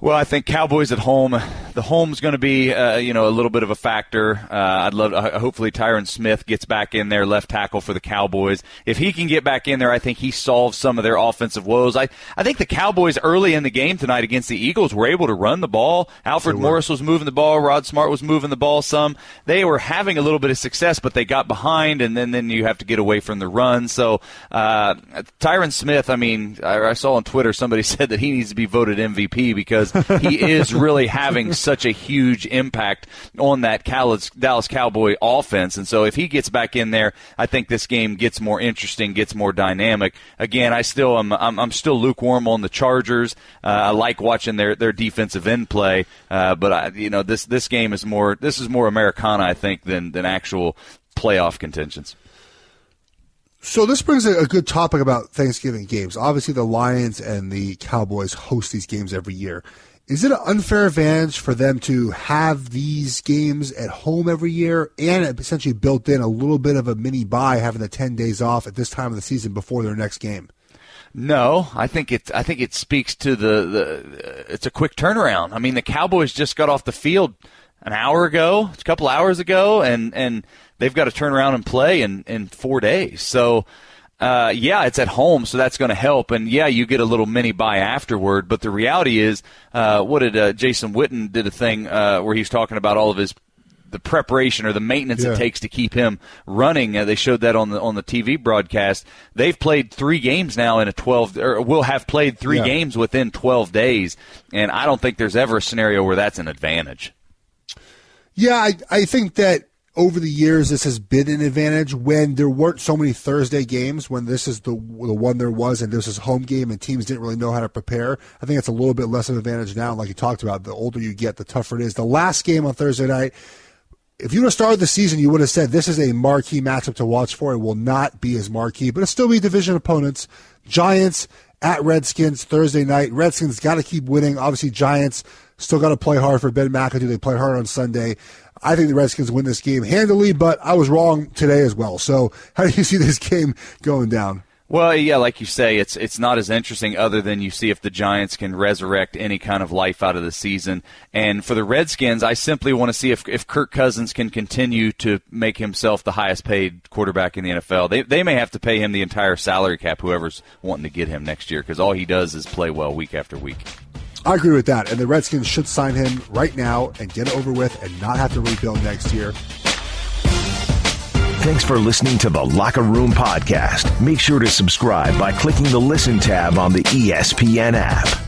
Well, I think Cowboys at home. The home's going to be, a little bit of a factor. Hopefully Tyron Smith gets back in there, left tackle for the Cowboys. If he can get back in there, I think he solves some of their offensive woes. I think the Cowboys early in the game tonight against the Eagles were able to run the ball. Alfred Morris was moving the ball. Rod Smart was moving the ball some. They were having a little bit of success, but they got behind, and then you have to get away from the run. So Tyron Smith, I saw on Twitter somebody said that he needs to be voted MVP because he is really having such a huge impact on that Dallas Cowboy offense. And so if he gets back in there, I think this game gets more interesting, gets more dynamic. Again, I'm still lukewarm on the Chargers. I like watching their defensive end play, but this game is more Americana, I think, than actual playoff contentions. So this brings a good topic about Thanksgiving games. Obviously, the Lions and the Cowboys host these games every year. Is it an unfair advantage for them to have these games at home every year and essentially built in a little bit of a mini bye, having the 10 days off at this time of the season before their next game? No, I think it speaks to it's a quick turnaround. I mean, the Cowboys just got off the field an hour ago, a couple hours ago, and they've got to turn around and play in 4 days. So, it's at home, so that's going to help. And, you get a little mini bye afterward. But the reality is, Jason Witten did a thing where he's talking about all of the preparation or the maintenance it takes to keep him running. They showed that on the TV broadcast. They've played 3 games now will have played 3 games within 12 days. And I don't think there's ever a scenario where that's an advantage. Yeah, I think that over the years this has been an advantage when there weren't so many Thursday games, when this is the one there was and this is home game and teams didn't really know how to prepare. I think it's a little bit less of an advantage now. Like you talked about, the older you get, the tougher it is. The last game on Thursday night, if you would have started the season, you would have said this is a marquee matchup to watch for. It will not be as marquee, but it'll still be division opponents. Giants at Redskins Thursday night. Redskins got to keep winning. Obviously, Giants still got to play hard for Ben McAdoo. They played hard on Sunday. I think the Redskins win this game handily, but I was wrong today as well. So how do you see this game going down? Well, like you say, it's not as interesting other than you see if the Giants can resurrect any kind of life out of the season. And for the Redskins, I simply want to see if Kirk Cousins can continue to make himself the highest paid quarterback in the NFL. They may have to pay him the entire salary cap, whoever's wanting to get him next year, because all he does is play well week after week. I agree with that, and the Redskins should sign him right now and get it over with and not have to rebuild next year. Thanks for listening to the Locker Room Podcast. Make sure to subscribe by clicking the Listen tab on the ESPN app.